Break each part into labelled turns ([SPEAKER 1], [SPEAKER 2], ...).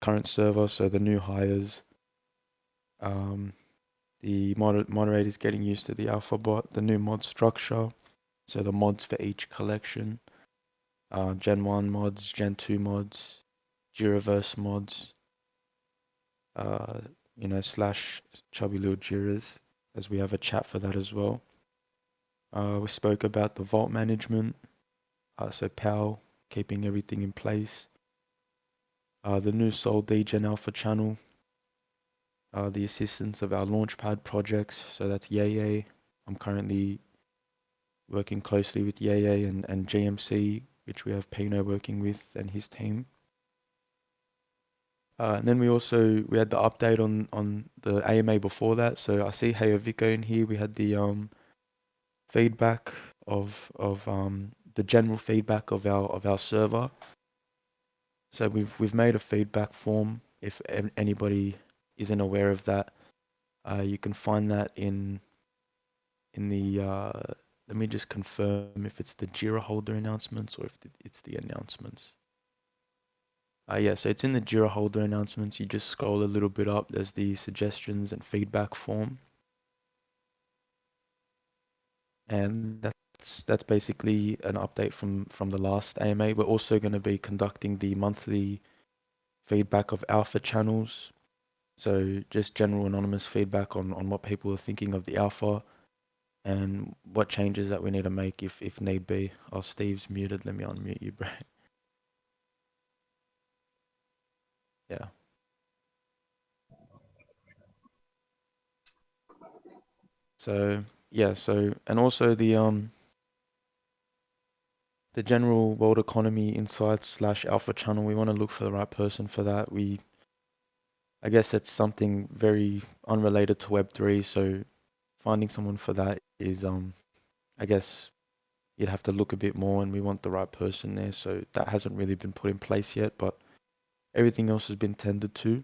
[SPEAKER 1] current server, so the new hires, the moderators getting used to the alpha bot, the new mod structure, so the mods for each collection, Gen 1 mods, Gen 2 mods, Jiraverse mods, slash chubby little Jiras, as we have a chat for that as well. We spoke about the vault management, so PAL, keeping everything in place. The new Sol Degen Alpha channel, the assistance of our Launchpad projects, so that's Yeye. I'm currently working closely with Yeye and GMC, which we have Pino working with and his team. And then we had the update on the AMA before that. So I see Heyo Vico in here. We had the feedback of the general feedback of our server. So we've made a feedback form. If anybody isn't aware of that, you can find that in the let me just confirm if it's the Jira holder announcements or if it's the announcements. Yeah, so it's in the Jira holder announcements. You just scroll a little bit up. There's the suggestions and feedback form, and that's basically an update from the last AMA. We're also going to be conducting the monthly feedback of alpha channels. So just general anonymous feedback on what people are thinking of the alpha and what changes that we need to make if need be. Oh, Steve's muted. Let me unmute you, bro. Yeah. So yeah. So and also the general world economy insights slash alpha channel. We want to look for the right person for that. I guess it's something very unrelated to Web3. So finding someone for that is I guess you'd have to look a bit more, and we want the right person there. So that hasn't really been put in place yet, but everything else has been tended to.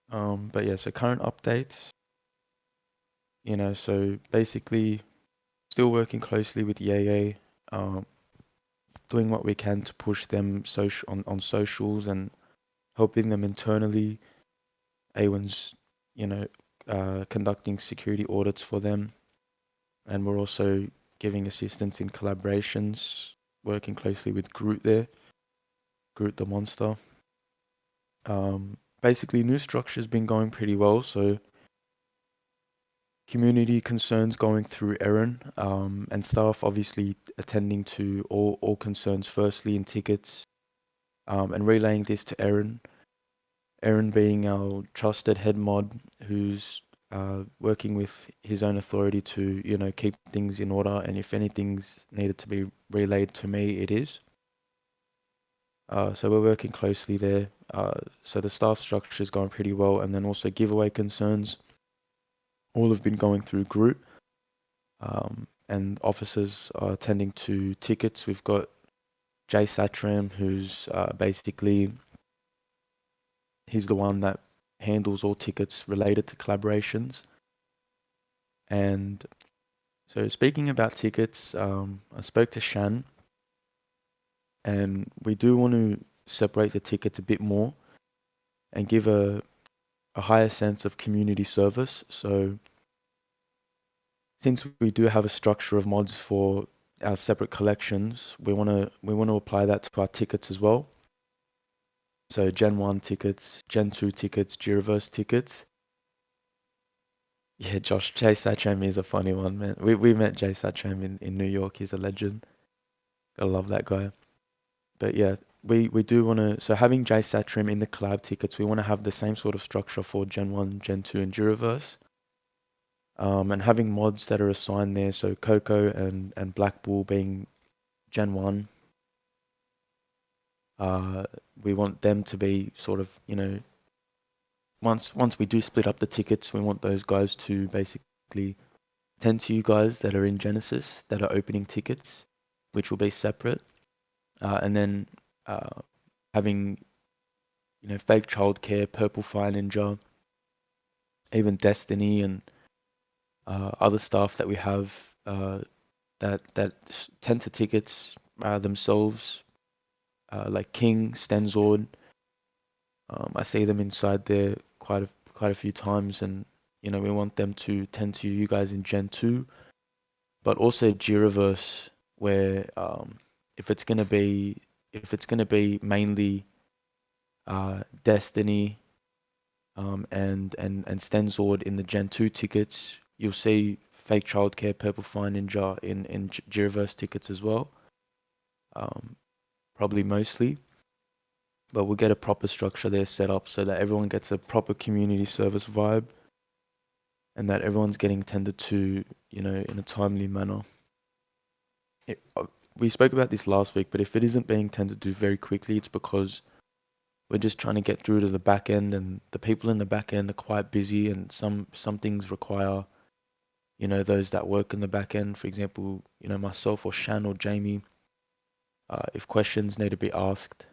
[SPEAKER 1] But yeah, so current updates, so basically still working closely with Yeye, doing what we can to push them on socials and helping them internally. Awen's, conducting security audits for them, and we're also giving assistance in collaborations, working closely with Groot there, Groot the monster. Basically, new structure's been going pretty well, so community concerns going through Erin, and staff obviously attending to all concerns firstly in tickets, and relaying this to Erin. Erin being our trusted head mod who's working with his own authority to, keep things in order, and if anything's needed to be relayed to me, it is. So we're working closely there. So the staff structure is going pretty well, and then also giveaway concerns. All have been going through group, and officers are attending to tickets. We've got Jay Satram, who's basically he's the one that handles all tickets related to collaborations. And so speaking about tickets, I spoke to Shan, and we do want to separate the tickets a bit more and give a higher sense of community service. So since we do have a structure of mods for our separate collections, we want to apply that to our tickets as well. So Gen 1 tickets, Gen 2 tickets, Jiraverse tickets. Yeah, Josh, Jay Satcham is a funny one, man. We met Jay Satcham in New York. He's a legend. Gotta love that guy. But yeah, we do want to, so having Jay Satcham in the collab tickets, we want to have the same sort of structure for Gen 1, Gen 2, and Jiraverse. And having mods that are assigned there, so Coco and Black Bull being Gen 1. We want them to be sort of, once we do split up the tickets, we want those guys to basically tend to you guys that are in Genesis that are opening tickets, which will be separate. And then having, Fake Childcare, Purple Fire Ninja, even Destiny and other staff that we have that tend to tickets themselves. like King, Stenzord. I see them inside there quite a few times, and we want them to tend to you guys in Gen 2, but also Jiraverse, where if it's gonna be mainly Destiny and Stenzord in the Gen 2 tickets, you'll see Fake Childcare, Purple Fire Ninja in Jiraverse tickets as well. Probably mostly, but we'll get a proper structure there set up so that everyone gets a proper community service vibe and that everyone's getting tended to, in a timely manner. We spoke about this last week, but if it isn't being tended to very quickly, it's because we're just trying to get through to the back end, and the people in the back end are quite busy, and some things require, those that work in the back end. For example, myself or Shan or Jamie, if questions need to be asked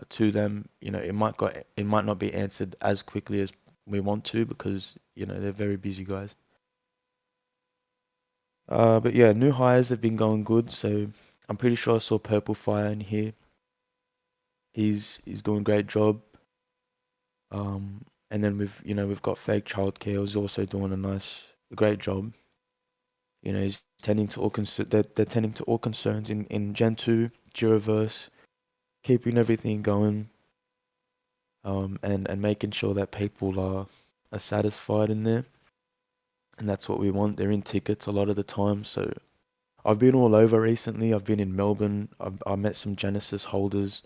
[SPEAKER 1] to them, it might not be answered as quickly as we want to because they're very busy guys. But yeah, new hires have been going good. So I'm pretty sure I saw Purple Fire in here. He's doing a great job. And then we've got Fake Childcare who's also doing a great job. He's tending to they're tending to all concerns in Gen 2, Jiraverse, keeping everything going, and making sure that people are satisfied in there. And that's what we want. They're in tickets a lot of the time. So I've been all over recently. I've been in Melbourne. I met some Genesis holders,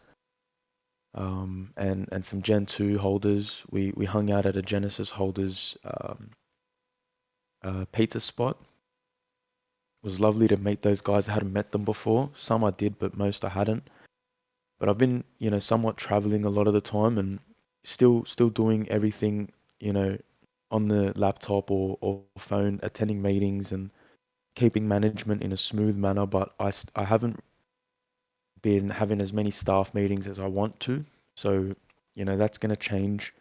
[SPEAKER 1] and some Gen 2 holders. We hung out at a Genesis holders pizza spot. It was lovely to meet those guys. I hadn't met them before. Some I did, but most I hadn't. But I've been, somewhat traveling a lot of the time and still doing everything, on the laptop or phone, attending meetings and keeping management in a smooth manner. But I haven't been having as many staff meetings as I want to. So, that's going to change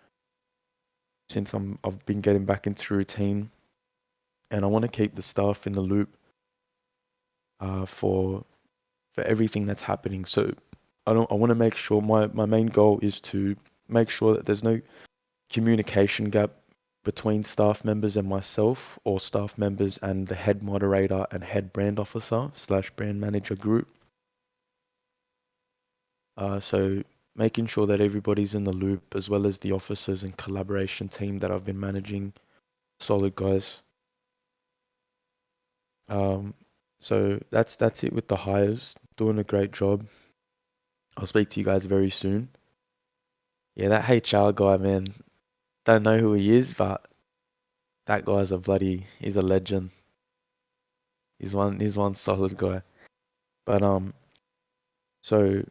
[SPEAKER 1] since I've been getting back into routine, and I want to keep the staff in the loop for everything that's happening. So I want to make sure my main goal is to make sure that there's no communication gap between staff members and myself, or staff members and the head moderator and head brand officer / brand manager group. So making sure that everybody's in the loop, as well as the officers and collaboration team that I've been managing. Solid guys. So that's it with the hires. Doing a great job. I'll speak to you guys very soon. Yeah, that HR guy, man. Don't know who he is, but that guy's he's a legend. He's one solid guy. But so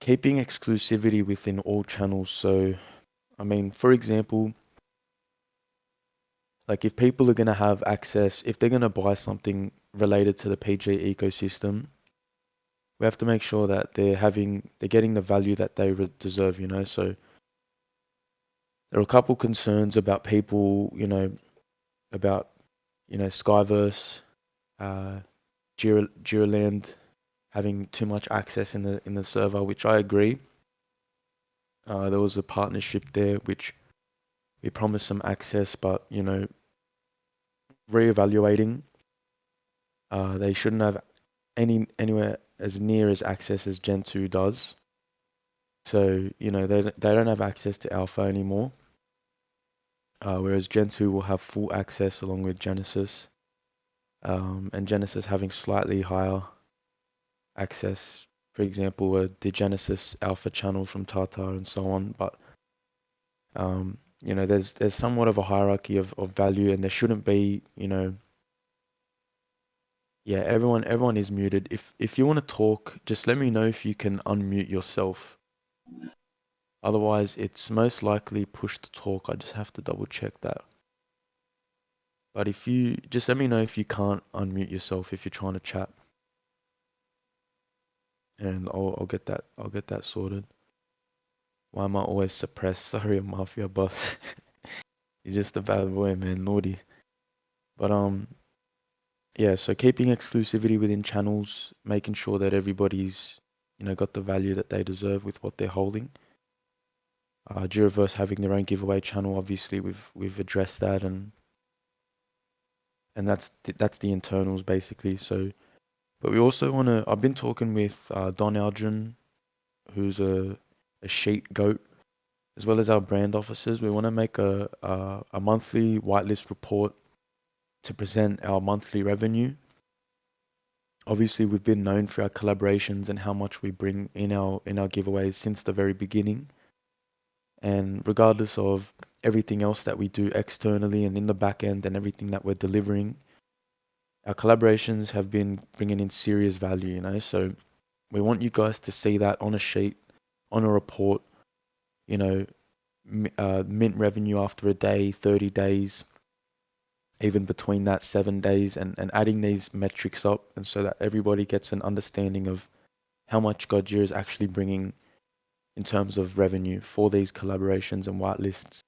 [SPEAKER 1] keeping exclusivity within all channels. So I mean, for example, like if people are gonna have access, if they're gonna buy something related to the PG ecosystem, we have to make sure that they're getting the value that they deserve, So there are a couple concerns about people, about, Skyverse, Jiraland having too much access in the server, which I agree. There was a partnership there which we promised some access, but reevaluating, they shouldn't have anywhere as near as access as Gen 2 does. So they don't have access to Alpha anymore, whereas Gen 2 will have full access along with Genesis, and Genesis having slightly higher access. For example, the Genesis Alpha channel from Tata and so on. But there's somewhat of a hierarchy of value, and there shouldn't be, yeah, everyone is muted. If you want to talk, just let me know if you can unmute yourself. Otherwise, it's most likely push to talk. I just have to double check that. But if you just let me know if you can't unmute yourself if you're trying to chat, and I'll get that sorted. Why am I always suppressed? Sorry, Mafia boss. You're just a bad boy, man. Naughty. But yeah, so keeping exclusivity within channels, making sure that everybody's, got the value that they deserve with what they're holding. Duraverse having their own giveaway channel, obviously we've addressed that, and that's the internals basically. So, but we also want to. I've been talking with Don Aldrin, who's a sheet goat, as well as our brand officers. We want to make a monthly whitelist report to present our monthly revenue. Obviously, we've been known for our collaborations and how much we bring in our giveaways since the very beginning. And regardless of everything else that we do externally and in the back end and everything that we're delivering, our collaborations have been bringing in serious value. So we want you guys to see that on a sheet, on a report, you know, mint revenue after a day, 30 days, even between that 7 days, and adding these metrics up, and so that everybody gets an understanding of how much Gojira is actually bringing in terms of revenue for these collaborations and whitelists.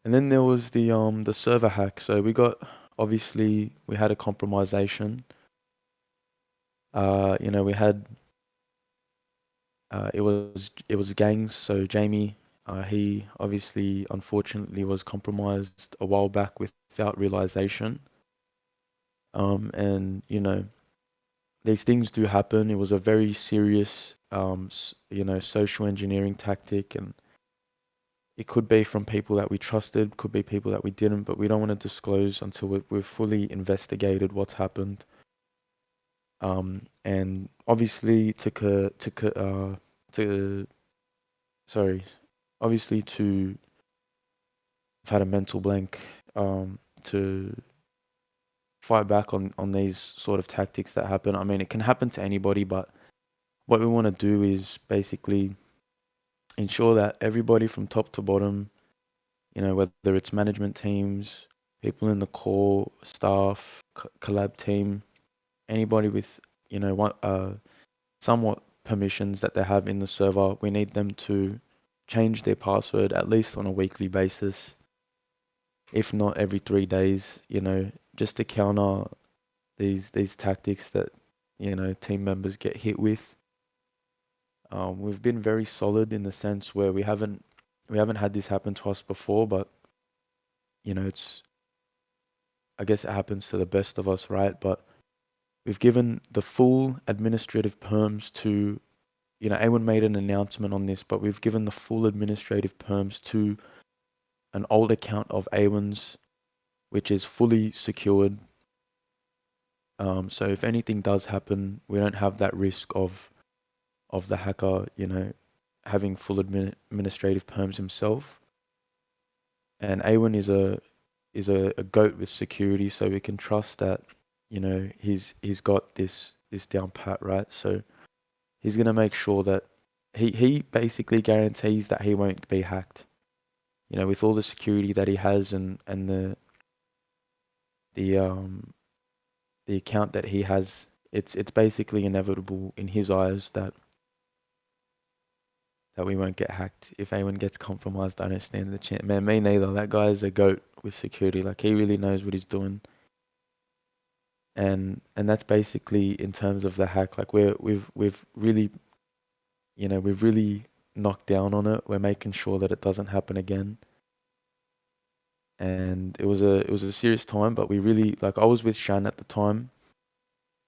[SPEAKER 1] And then there was the server hack. So obviously we had a compromisation. We had it was gangs. So Jamie, he obviously unfortunately was compromised a while back without realization. And these things do happen. It was a very serious social engineering tactic, and it could be from people that we trusted, could be people that we didn't, but we don't want to disclose until we've fully investigated what's happened. And obviously sorry, obviously I've had a mental blank, to fight back on these sort of tactics that happen. I mean, it can happen to anybody, but what we want to do is basically ensure that everybody from top to bottom, whether it's management teams, people in the core, staff, collab team, anybody with, somewhat permissions that they have in the server, we need them to change their password at least on a weekly basis, if not every 3 days, just to counter these tactics that, team members get hit with. We've been very solid in the sense where we haven't had this happen to us before, but I guess it happens to the best of us, right? But we've given the full administrative perms to, A1 made an announcement on this, but we've given the full administrative perms to an old account of A1's, which is fully secured. So if anything does happen, we don't have that risk of the hacker, having full administrative perms himself. And A1 is a goat with security, so we can trust that, he's got this down pat, right? So he's gonna make sure that he basically guarantees that he won't be hacked. With all the security that he has, and the account that he has, it's basically inevitable in his eyes that we won't get hacked. If anyone gets compromised, I don't stand the chance. Man, me neither. That guy is a goat with security. Like, he really knows what he's doing. And that's basically in terms of the hack. Like, we've really, we've really knocked down on it. We're making sure that it doesn't happen again. And it was a serious time, but we really, like, I was with Shan at the time.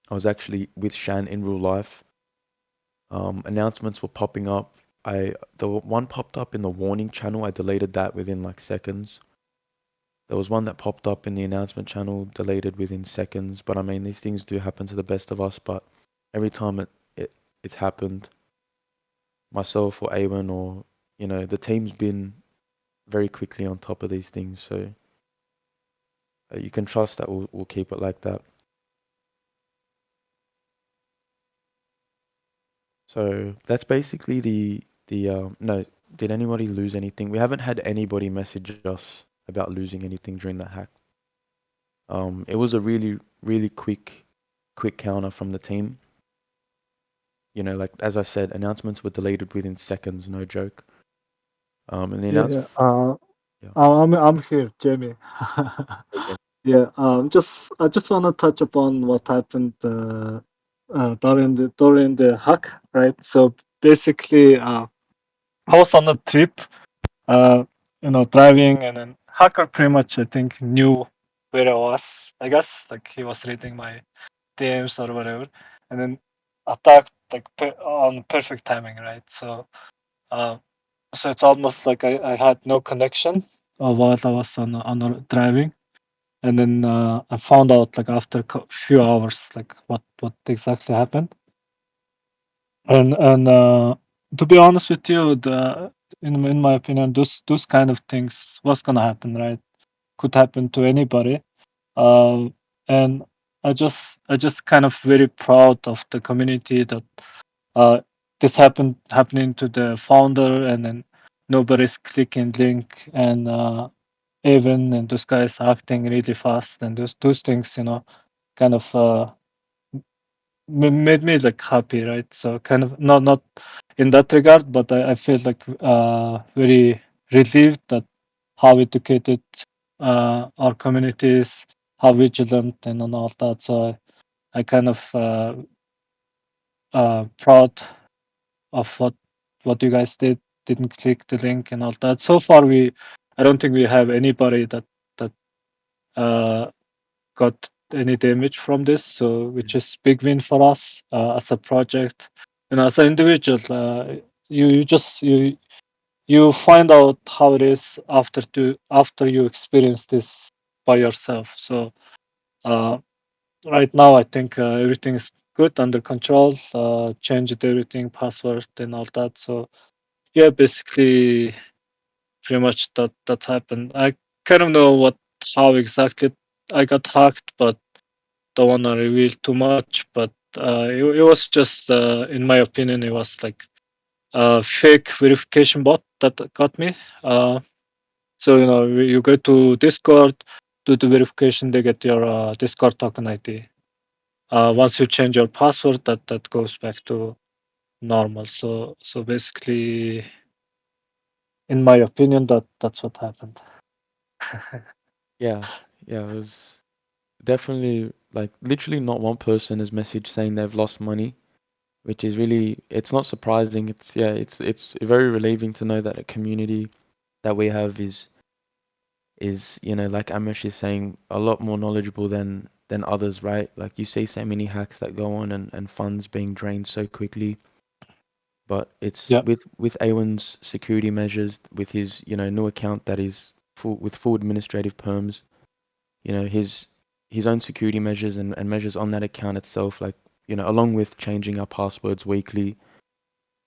[SPEAKER 1] I was actually with Shan in real life. Announcements were popping up. The one popped up in the warning channel. I deleted that within like seconds. There was one that popped up in the announcement channel, deleted within seconds. But I mean, these things do happen to the best of us. But every time it's happened, myself or Awen or the team's been very quickly on top of these things. So you can trust that we'll keep it like that. So that's basically no. Did anybody lose anything? We haven't had anybody message us about losing anything during the hack. It was a really, really quick counter from the team. Like as I said, announcements were deleted within seconds, no joke. And the
[SPEAKER 2] Yeah,
[SPEAKER 1] announcement,
[SPEAKER 2] yeah.
[SPEAKER 1] yeah.
[SPEAKER 2] I'm here, Jamie. Yeah, I just want to touch upon what happened during the hack, right? So basically, I was on a trip, uh, driving, and then hacker pretty much I think knew where I was. I guess like he was reading my DMs or whatever, and then attacked like on perfect timing, right? Uh, so it's almost like I had no connection while I was on driving, and then I found out like after a few hours like what exactly happened. And to be honest with you, the in my opinion, those kind of things was gonna happen, right? Could happen to anybody. And I just kind of very proud of the community that uh, this happening to the founder, and then nobody's clicking link, and even and those guys acting really fast, and those things, kind of made me like happy, right? So kind of not in that regard, but I feel like very relieved that how educated our communities, how vigilant and all that. So I kind of proud of what you guys didn't click the link and all that. So far, I don't think we have anybody that uh, got any damage from this. So which is big win for us as a project and as an individual. You just you find out how it is after you experience this by yourself. So uh, right now, I think everything is good under control. Changed everything, password and all that. So yeah, basically, pretty much that happened. I kind of know how exactly I got hacked, but don't wanna reveal too much. But it was just, in my opinion, it was like a fake verification bot that got me. So you go to Discord, do the verification, they get your Discord token ID. Once you change your password, that goes back to normal. So basically, in my opinion, that's what happened.
[SPEAKER 1] Yeah, yeah, it was definitely like literally not one person has messaged saying they've lost money, which is really it's not surprising. It's yeah, it's very relieving to know that a community that we have is like Amesh is saying a lot more knowledgeable than others, right? Like you see so many hacks that go on and funds being drained so quickly. But it's
[SPEAKER 2] Yeah,
[SPEAKER 1] with Awen's security measures, with his new account that is full administrative perms, his own security measures and measures on that account itself, like along with changing our passwords weekly,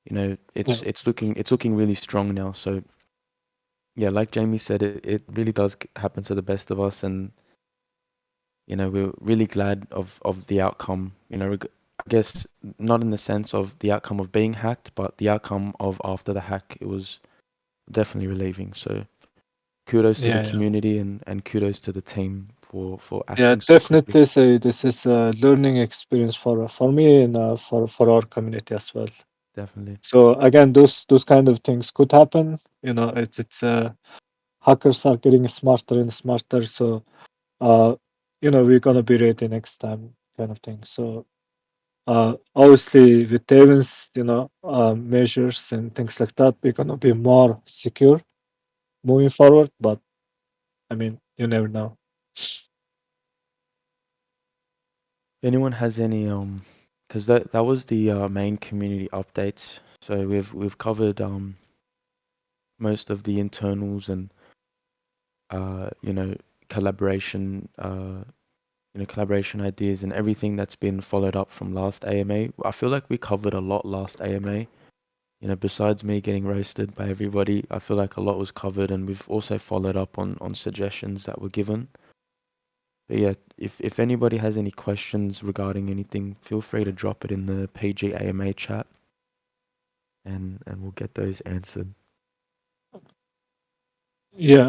[SPEAKER 2] yeah,
[SPEAKER 1] it's looking really strong now. So yeah, like Jamie said, it really does happen to the best of us, and we're really glad of the outcome. I guess not in the sense of the outcome of being hacked, but the outcome of after the hack. It was definitely relieving. So kudos to the
[SPEAKER 2] yeah, yeah.
[SPEAKER 1] community and kudos to the team for
[SPEAKER 2] Yeah,
[SPEAKER 1] acting so quickly.
[SPEAKER 2] definitely say this is a learning experience for me and for our community as well.
[SPEAKER 1] Definitely.
[SPEAKER 2] So again, those kind of things could happen. It's hackers are getting smarter and smarter. So uh, we're gonna be ready next time, kind of thing. So obviously with Taven's measures and things like that, we're gonna be more secure moving forward. But I mean, you never know.
[SPEAKER 1] Anyone has any because that was the main community updates. So we've covered most of the internals and uh you know collaboration collaboration ideas and everything that's been followed up from last AMA. I feel like we covered a lot last AMA. Besides me getting roasted by everybody, I feel like a lot was covered, and we've also followed up on suggestions that were given. But yeah, if anybody has any questions regarding anything, feel free to drop it in the PG AMA chat, and we'll get those answered.
[SPEAKER 2] Yeah,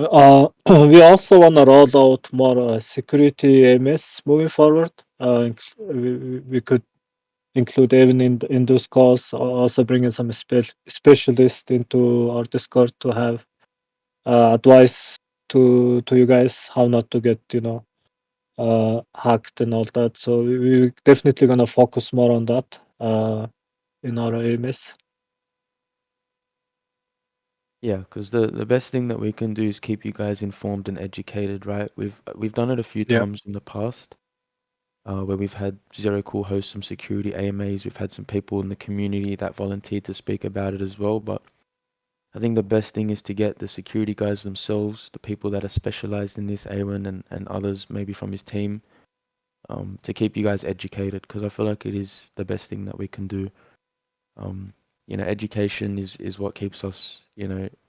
[SPEAKER 2] we also want to roll out more security AMS moving forward. We could include even in those calls, also bringing some specialists into our Discord to have advice to you guys how not to get hacked and all that. So we're definitely gonna focus more on that in our AMS.
[SPEAKER 1] Yeah, because the best thing that we can do is keep you guys informed and educated, right? We've done it a few
[SPEAKER 2] Yeah.
[SPEAKER 1] times in the past, where we've had Zero Cool host some security AMAs. We've had some people in the community that volunteered to speak about it as well. But I think the best thing is to get the security guys themselves, the people that are specialized in this, Aaron and others maybe from his team, to keep you guys educated, because I feel like it is the best thing that we can do. Education is what keeps us,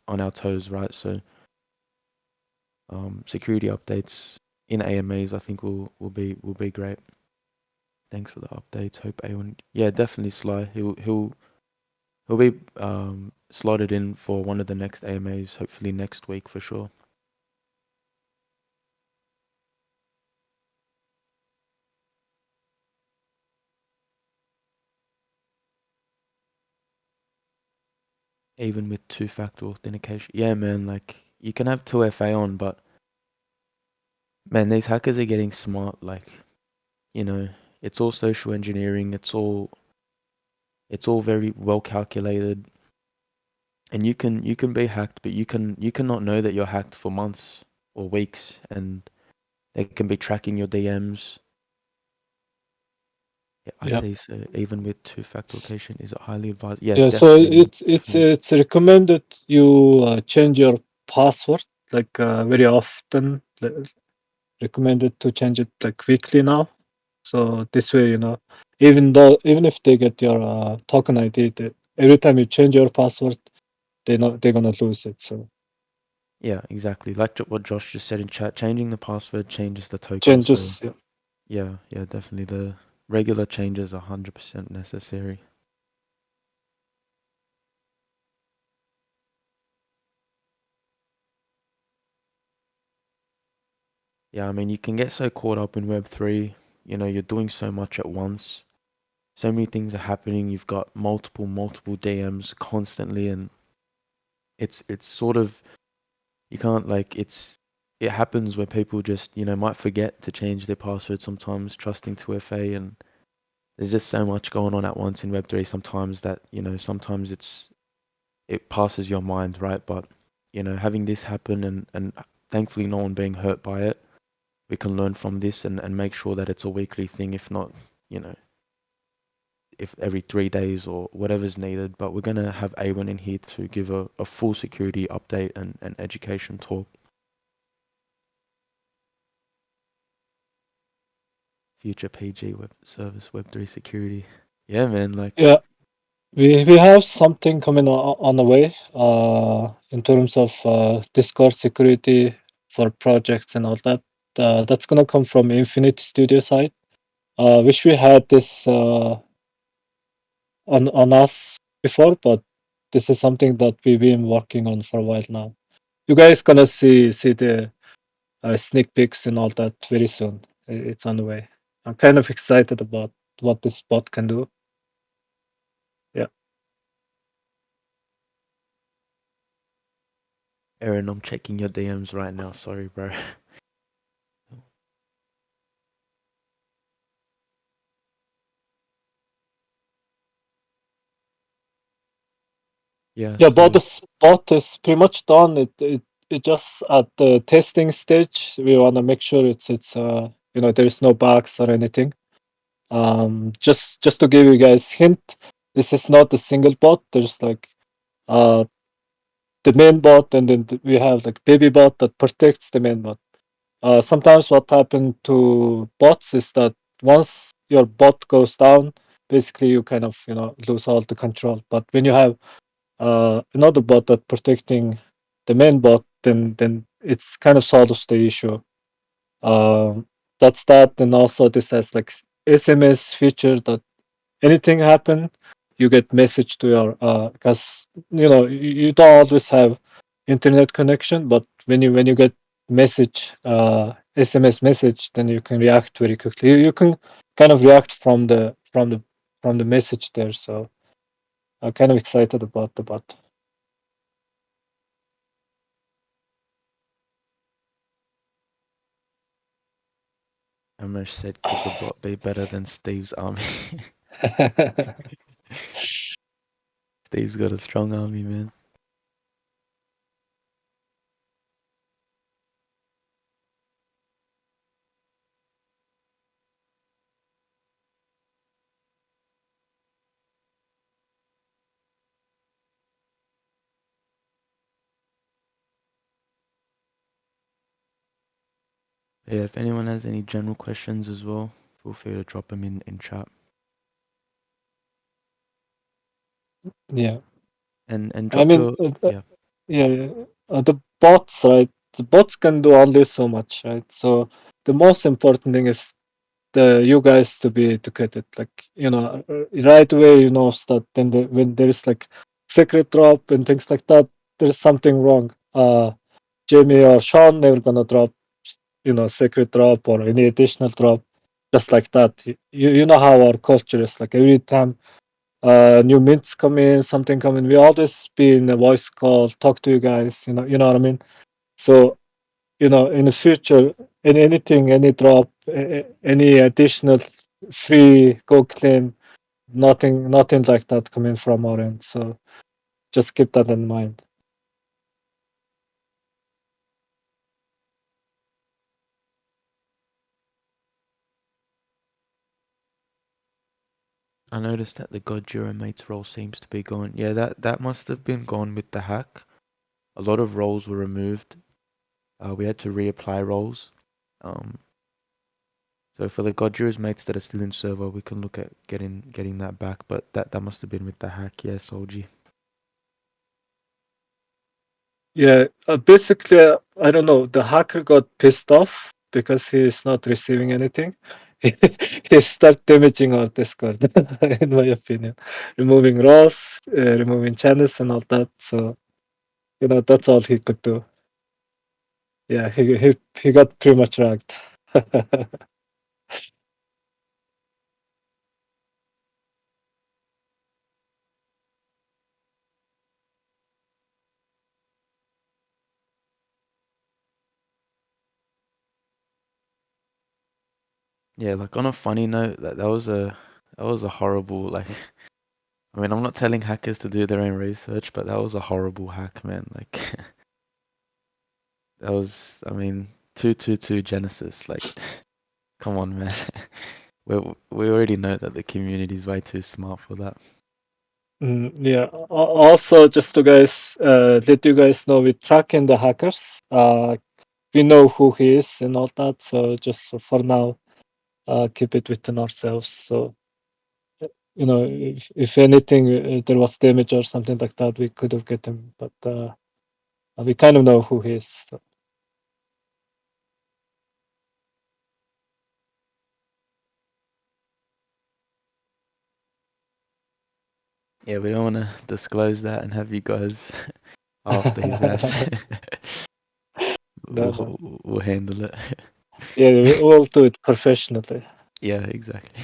[SPEAKER 1] on our toes, right? So security updates in AMAs, I think will be great. Thanks for the updates. Hope A1, yeah, definitely Sly. He'll be slotted in for one of the next AMAs, hopefully next week for sure. Even with two-factor authentication, yeah, man. Like you can have 2FA on, but man, these hackers are getting smart. Like, you know, it's all social engineering. It's all very well calculated, and you can be hacked, but you cannot know that you're hacked for months or weeks, and they can be tracking your DMs. Yeah, I
[SPEAKER 2] Yeah.
[SPEAKER 1] see. So even with two-factor authentication, is it highly advised? Yeah,
[SPEAKER 2] Yeah. So
[SPEAKER 1] definitely. Definitely.
[SPEAKER 2] it's recommended you change your password like very often. Recommended to change it like weekly now. So this way, even if they get your token ID, every time you change your password, they're gonna lose it. So
[SPEAKER 1] Yeah, exactly. Like what Josh just said in chat, changing the password changes the token. So
[SPEAKER 2] changes. Yeah.
[SPEAKER 1] yeah, definitely the regular changes are 100% necessary. Yeah, I mean, you can get so caught up in Web3, you're doing so much at once. So many things are happening. You've got multiple DMs constantly, and it's sort of you can't like it happens where people just, might forget to change their password sometimes, trusting 2FA, and there's just so much going on at once in Web3 sometimes that, sometimes it passes your mind, right? But, having this happen and thankfully no one being hurt by it, we can learn from this and make sure that it's a weekly thing, if not, you know, if every 3 days or whatever's needed. But we're going to have Awen in here to give a full security update and education talk. Future PG web service, Web3 security. Yeah, man, like,
[SPEAKER 2] Yeah. We have something coming on the way in terms of Discord security for projects and all that. That's gonna come from Infinity Studio side. Wish we had this on us before, but this is something that we've been working on for a while now. You guys gonna see the sneak peeks and all that very soon. It's on the way. I'm kind of excited about what this bot can do. Yeah.
[SPEAKER 1] Aaron, I'm checking your DMs right now. Sorry, bro. Yeah,
[SPEAKER 2] Yeah,
[SPEAKER 1] so
[SPEAKER 2] bot is pretty much done. It just at the testing stage. We wanna make sure it's there's no bugs or anything. Just to give you guys hint, this is not a single bot. There's like uh the main bot, and then we have like baby bot that protects the main bot. Sometimes what happens to bots is that once your bot goes down, basically you kind of lose all the control. But when you have another bot that protecting the main bot, then it's kind of solves the issue. Um, that's that, and also this has like SMS feature that anything happen, you get message to your because you don't always have internet connection, but when you get message SMS message, then you can react very quickly. You can kind of react from the message there. So I'm kind of excited about the bot.
[SPEAKER 1] Ramesh said, "Could the bot be better than Steve's army?" Steve's got a strong army, man. Yeah, if anyone has any general questions as well, feel free to drop them in chat.
[SPEAKER 2] Yeah.
[SPEAKER 1] And
[SPEAKER 2] I
[SPEAKER 1] drop
[SPEAKER 2] mean,
[SPEAKER 1] your yeah.
[SPEAKER 2] the bots, right? The bots can do only so much, right? So the most important thing is you guys to be educated, like right away, that when there is like secret drop and things like that, there's something wrong. Jamie or Sean never gonna drop, secret drop or any additional drop, just like that. You know how our culture is, like every time new mints come in, something come in, we always be in a voice call, talk to you guys, you know what I mean? So, in the future, anything, any drop, any additional free go claim, nothing like that coming from our end. So just keep that in mind.
[SPEAKER 1] I noticed that the Gojira mates role seems to be gone. Yeah, that must have been gone with the hack. A lot of roles were removed. We had to reapply roles. So for the Gojira's mates that are still in server, we can look at getting that back. But that must have been with the hack. Yeah, Solji.
[SPEAKER 2] Yeah, basically, I don't know. The hacker got pissed off because he is not receiving anything. He start damaging our Discord, in my opinion, removing roles, removing channels, and all that. So that's all he could do. Yeah, he got pretty much ragged.
[SPEAKER 1] Yeah, like on a funny note, that was a horrible like. I mean, I'm not telling hackers to do their own research, but that was a horrible hack, man. Like that was, I mean, 222 Genesis. Like, come on, man. We already know that the community is way too smart for that.
[SPEAKER 2] Yeah. Also, just to let you guys know, we're tracking the hackers. We know who he is and all that. So just for now, keep it within ourselves. So if anything, there was damage or something like that, we could have get him. But we kind of know who he is. So.
[SPEAKER 1] Yeah, we don't want to disclose that and have you guys after his ass.
[SPEAKER 2] No, no.
[SPEAKER 1] We'll handle it.
[SPEAKER 2] Yeah, we'll do it professionally.
[SPEAKER 1] Yeah, exactly.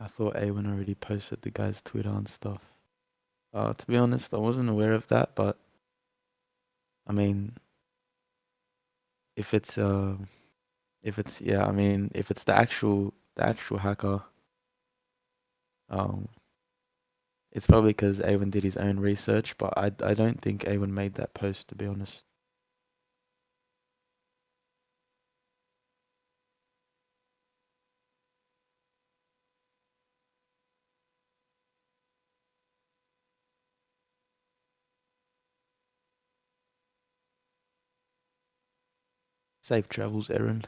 [SPEAKER 1] I thought Awen already posted the guy's Twitter and stuff. To be honest, I wasn't aware of that, but I mean, if it's yeah, I mean, if it's the actual hacker, um, it's probably because Awen did his own research, but I don't think Awen made that post, to be honest. Safe travels, Erin.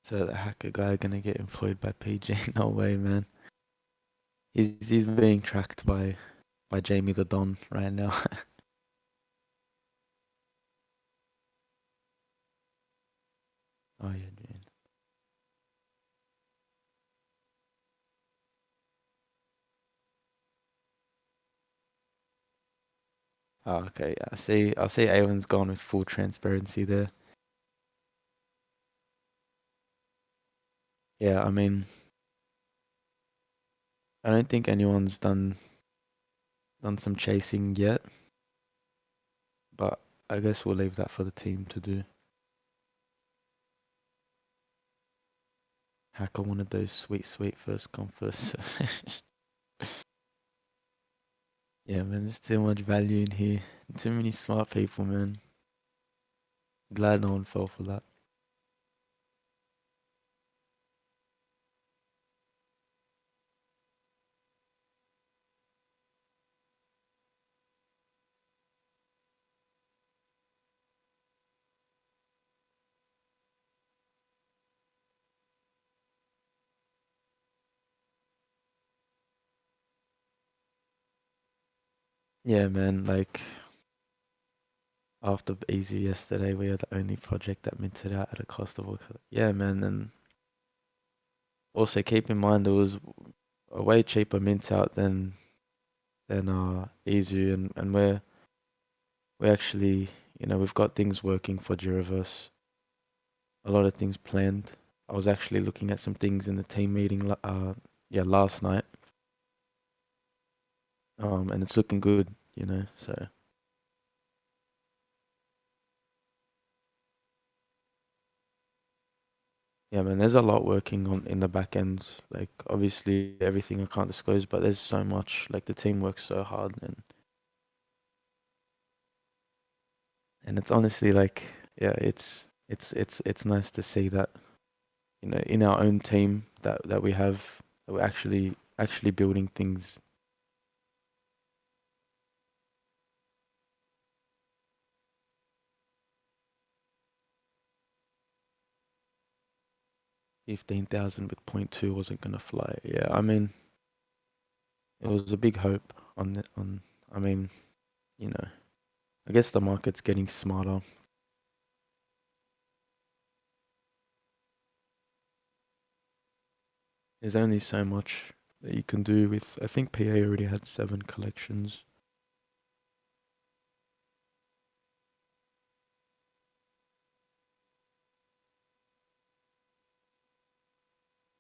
[SPEAKER 1] So the hacker guy gonna get employed by PG? No way, man. He's being tracked by Jamie the Don right now. Oh yeah, Jane. Oh, okay. I see Awen's gone with full transparency there. Yeah, I mean, I don't think anyone's done some chasing yet, but I guess we'll leave that for the team to do. Hacker one of those sweet first come first. Yeah, man, there's too much value in here. Too many smart people, man. Glad no one fell for that. Yeah, man, like after Easy yesterday, we are the only project that minted out at a cost of yeah, man, and also keep in mind there was a way cheaper mint out than Easy, and we actually, we've got things working for Giraverse. A lot of things planned. I was actually looking at some things in the team meeting yeah, last night. And it's looking good, so yeah, man, there's a lot working on in the back end. Like obviously everything I can't disclose, but there's so much. Like the team works so hard, and it's honestly like, yeah, it's nice to see that, in our own team that we have, that we're actually building things. 15,000 with point 0.2 wasn't gonna fly. Yeah, I mean, it was a big hope I mean, you know, I guess the market's getting smarter. There's only so much that you can do with, I think PA already had 7 collections.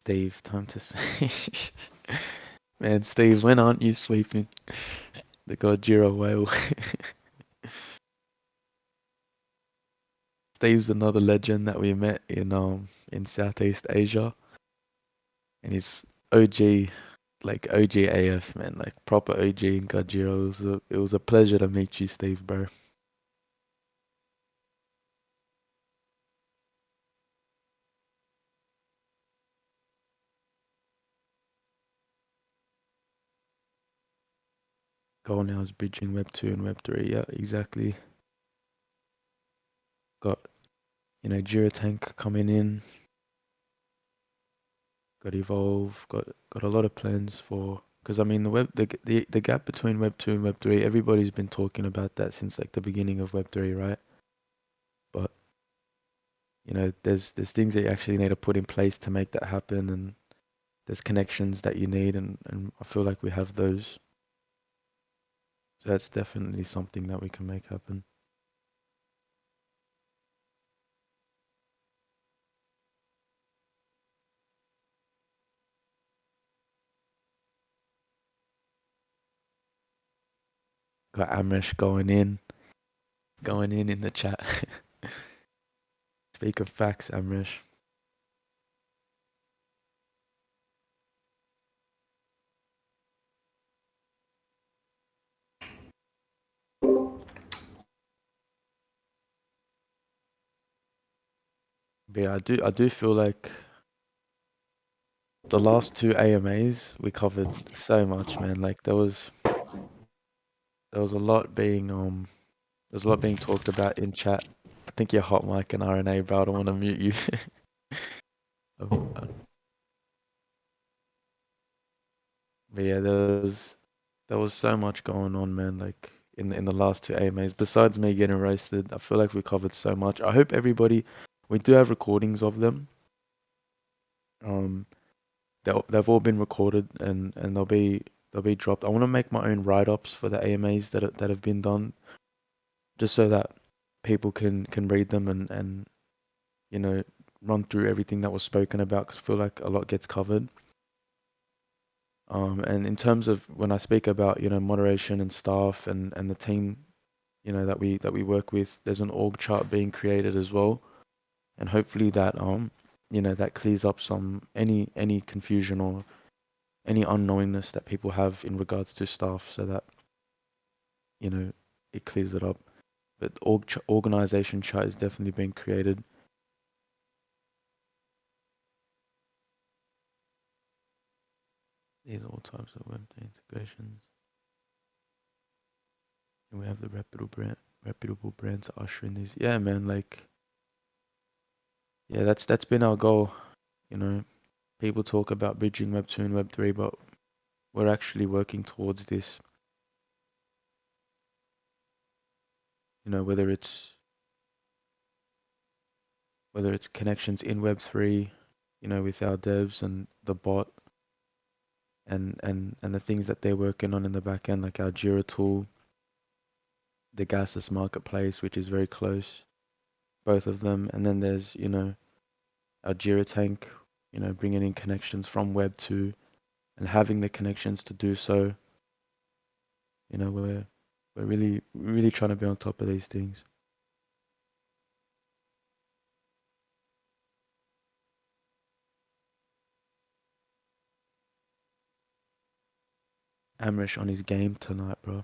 [SPEAKER 1] Steve, time to sleep. Man, Steve, when aren't you sleeping? The Gojira whale. Steve's another legend that we met in Southeast Asia, and he's OG, like OG AF, man, like proper OG in Gojira. It was a pleasure to meet you, Steve, bro. Goal now is bridging Web 2 and Web 3. Yeah, exactly. Got, Jira Tank coming in. Got Evolve. Got a lot of plans for. Because I mean, the gap between Web 2 and Web 3, everybody's been talking about that since like the beginning of Web 3, right? But there's things that you actually need to put in place to make that happen, and there's connections that you need, and I feel like we have those. So that's definitely something that we can make happen. Got Amrish going in the chat. Speak of facts, Amrish. But yeah, I do feel like the last two AMAs we covered so much, man. Like there was a lot being talked about in chat. I think you're hot mic and RNA, bro. I don't want to mute you. But yeah, there was so much going on, man. Like in the last two AMAs. Besides me getting roasted, I feel like we covered so much. I hope everybody. We do have recordings of them. Um, they've all been recorded and they'll be dropped. I want to make my own write-ups for the AMAs that have been done. just so that people can read them and you know run through everything that was spoken about, because I feel like a lot gets covered. And in terms of when I speak about moderation and staff and the team that we work with, there's an org chart being created as well, and hopefully that that clears up any confusion or any unknowingness that people have in regards to staff, so that it clears it up. But organization chart is definitely being created. These are all types of web integrations. And we have the reputable brand to usher in these. Yeah, man, like yeah, that's been our goal. People talk about bridging Web 2 and Web 3, but we're actually working towards this. Whether it's connections in Web 3, with our devs and the bot and the things that they're working on in the back end, like our Jira tool, the Gases marketplace, which is very close, both of them. And then there's, our Jira tank, bringing in connections from Web 2 and having the connections to do so. We're really, really trying to be on top of these things. Amrish on his game tonight, bro.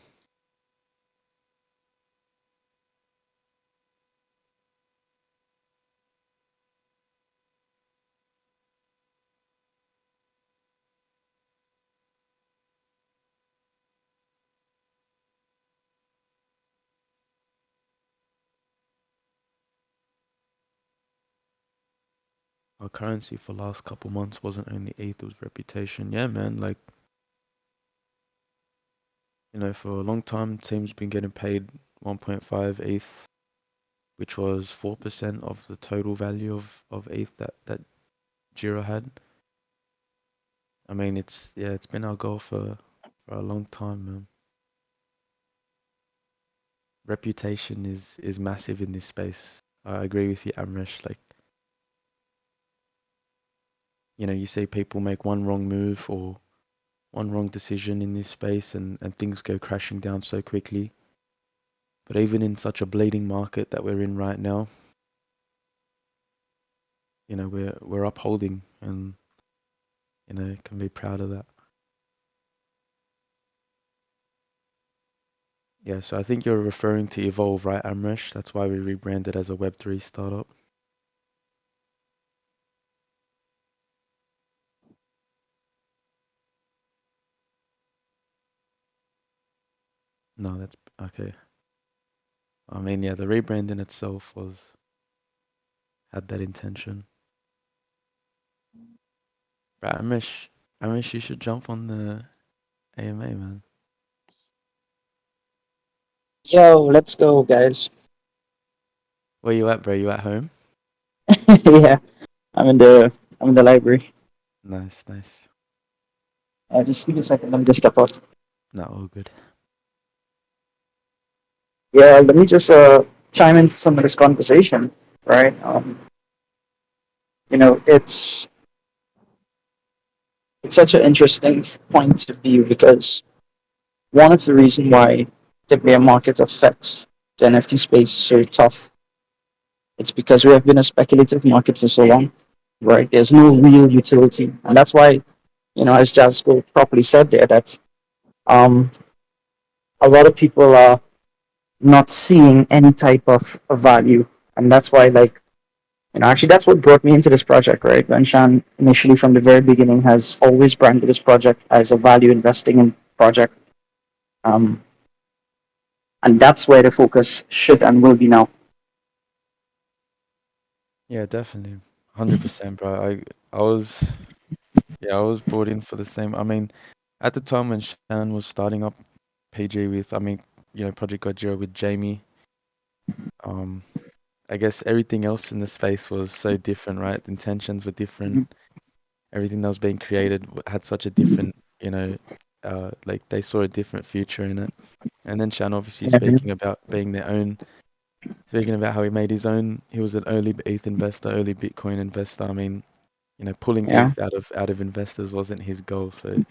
[SPEAKER 1] Our currency for last couple months wasn't only ETH, it was reputation. Yeah, man, like, for a long time, teams been getting paid 1.5 ETH, which was 4% of the total value of ETH that Jira had. I mean, it's been our goal for a long time, man. Reputation is massive in this space. I agree with you, Amresh. Like, you see people make one wrong move or one wrong decision in this space and things go crashing down so quickly. But even in such a bleeding market that we're in right now, we're upholding and can be proud of that. Yeah, so I think you're referring to Evolve, right, Amresh? That's why we rebranded as a Web3 startup. No, that's okay. I mean, yeah, the rebrand in itself had that intention. But Amish, you should jump on the AMA, man.
[SPEAKER 3] Yo, let's go, guys.
[SPEAKER 1] Where you at, bro? You at home?
[SPEAKER 3] Yeah, I'm in the library.
[SPEAKER 1] Nice, nice.
[SPEAKER 3] Just give me a second. Let me just step out.
[SPEAKER 1] Not all good.
[SPEAKER 3] Yeah, let me just chime into some of this conversation, right? It's such an interesting point of view because one of the reasons why the bear market affects the NFT space so tough, it's because we have been a speculative market for so long, right? There's no real utility, and that's why, as Jasco properly said there, that um, a lot of people are not seeing any type of value. And that's why, like, actually, that's what brought me into this project, right? Shan initially, from the very beginning, has always branded this project as a value investing in project. Um, and that's where the focus should and will be now.
[SPEAKER 1] Yeah, definitely. 100%, bro. I was brought in for the same. I mean, at the time when Shan was starting up PG with, I mean, Project Godzilla with Jamie, um, I guess everything else in the space was so different, right? The intentions were different.
[SPEAKER 3] Mhm.
[SPEAKER 1] Everything that was being created had such a different, like they saw a different future in it. And then Shan obviously
[SPEAKER 3] Yeah.
[SPEAKER 1] speaking about speaking about how he made his own. He was an early ETH investor, early Bitcoin investor. I mean, pulling
[SPEAKER 3] Yeah.
[SPEAKER 1] ETH out of investors wasn't his goal. So,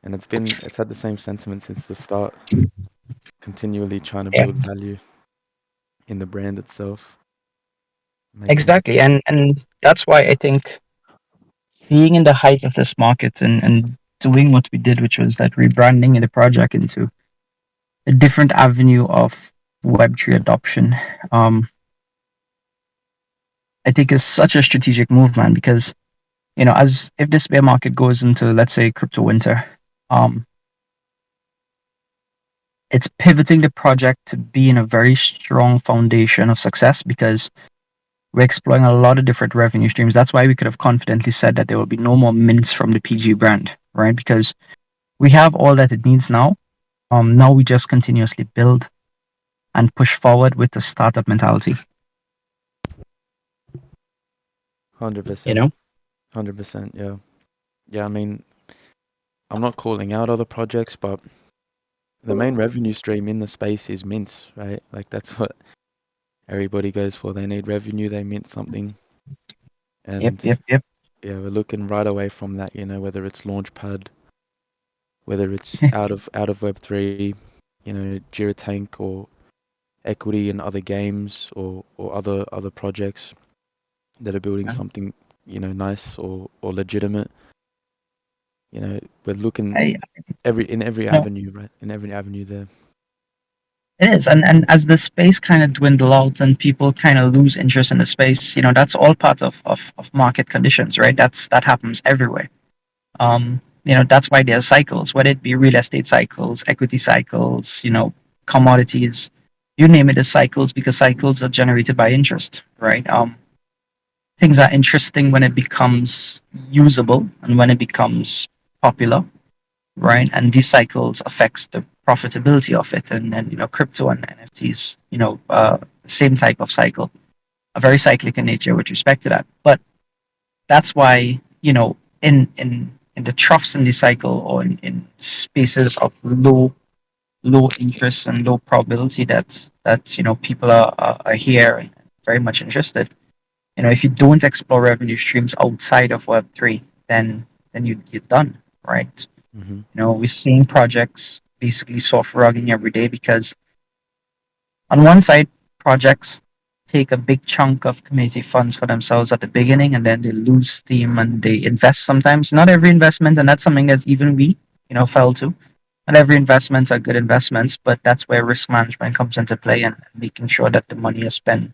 [SPEAKER 1] and it's had the same sentiment since the start, continually trying to
[SPEAKER 3] Yeah.
[SPEAKER 1] build value in the brand itself.
[SPEAKER 3] Exactly, and that's why I think being in the height of this market and doing what we did, which was that rebranding the project into a different avenue of Web3 adoption, I think is such a strategic move, man. Because as if this bear market goes into, let's say, crypto winter, um, it's pivoting the project to be in a very strong foundation of success because we're exploring a lot of different revenue streams. That's why we could have confidently said that there will be no more mints from the PG brand, right? Because we have all that it needs now. Now we just continuously build and push forward with the startup mentality.
[SPEAKER 1] 100%, 100%. Yeah, yeah. I mean, I'm not calling out other projects, but the main revenue stream in the space is mints, right? Like that's what everybody goes for. They need revenue, they mint something. And
[SPEAKER 3] Yep.
[SPEAKER 1] yeah, we're looking right away from that, whether it's Launchpad, whether it's out of Web3, Jira Tank or equity in other games or other projects that are building
[SPEAKER 3] Yeah.
[SPEAKER 1] something, nice or legitimate. We're looking
[SPEAKER 3] I,
[SPEAKER 1] in every
[SPEAKER 3] no,
[SPEAKER 1] avenue, right? In every avenue there.
[SPEAKER 3] it is, and as the space kind of dwindle out and people kind of lose interest in the space, that's all part of market conditions, right? That happens everywhere. That's why there are cycles, whether it be real estate cycles, equity cycles, commodities, you name it, the cycles, because cycles are generated by interest, right? Things are interesting when it becomes usable and when it becomes popular, right? And these cycles affects the profitability of it. And crypto and NFTs, same type of cycle, a very cyclic in nature with respect to that. But that's why, in the troughs in the cycle or in spaces of low interest and low probability that people are here and very much interested. If you don't explore revenue streams outside of Web3, then you're done, right?
[SPEAKER 1] Hmm.
[SPEAKER 3] We're seeing projects basically soft rugging every day because on one side, projects take a big chunk of community funds for themselves at the beginning and then they lose steam and they invest sometimes. Not every investment, and that's something that even we, fell to. Not every investments are good investments, but that's where risk management comes into play and making sure that the money is spent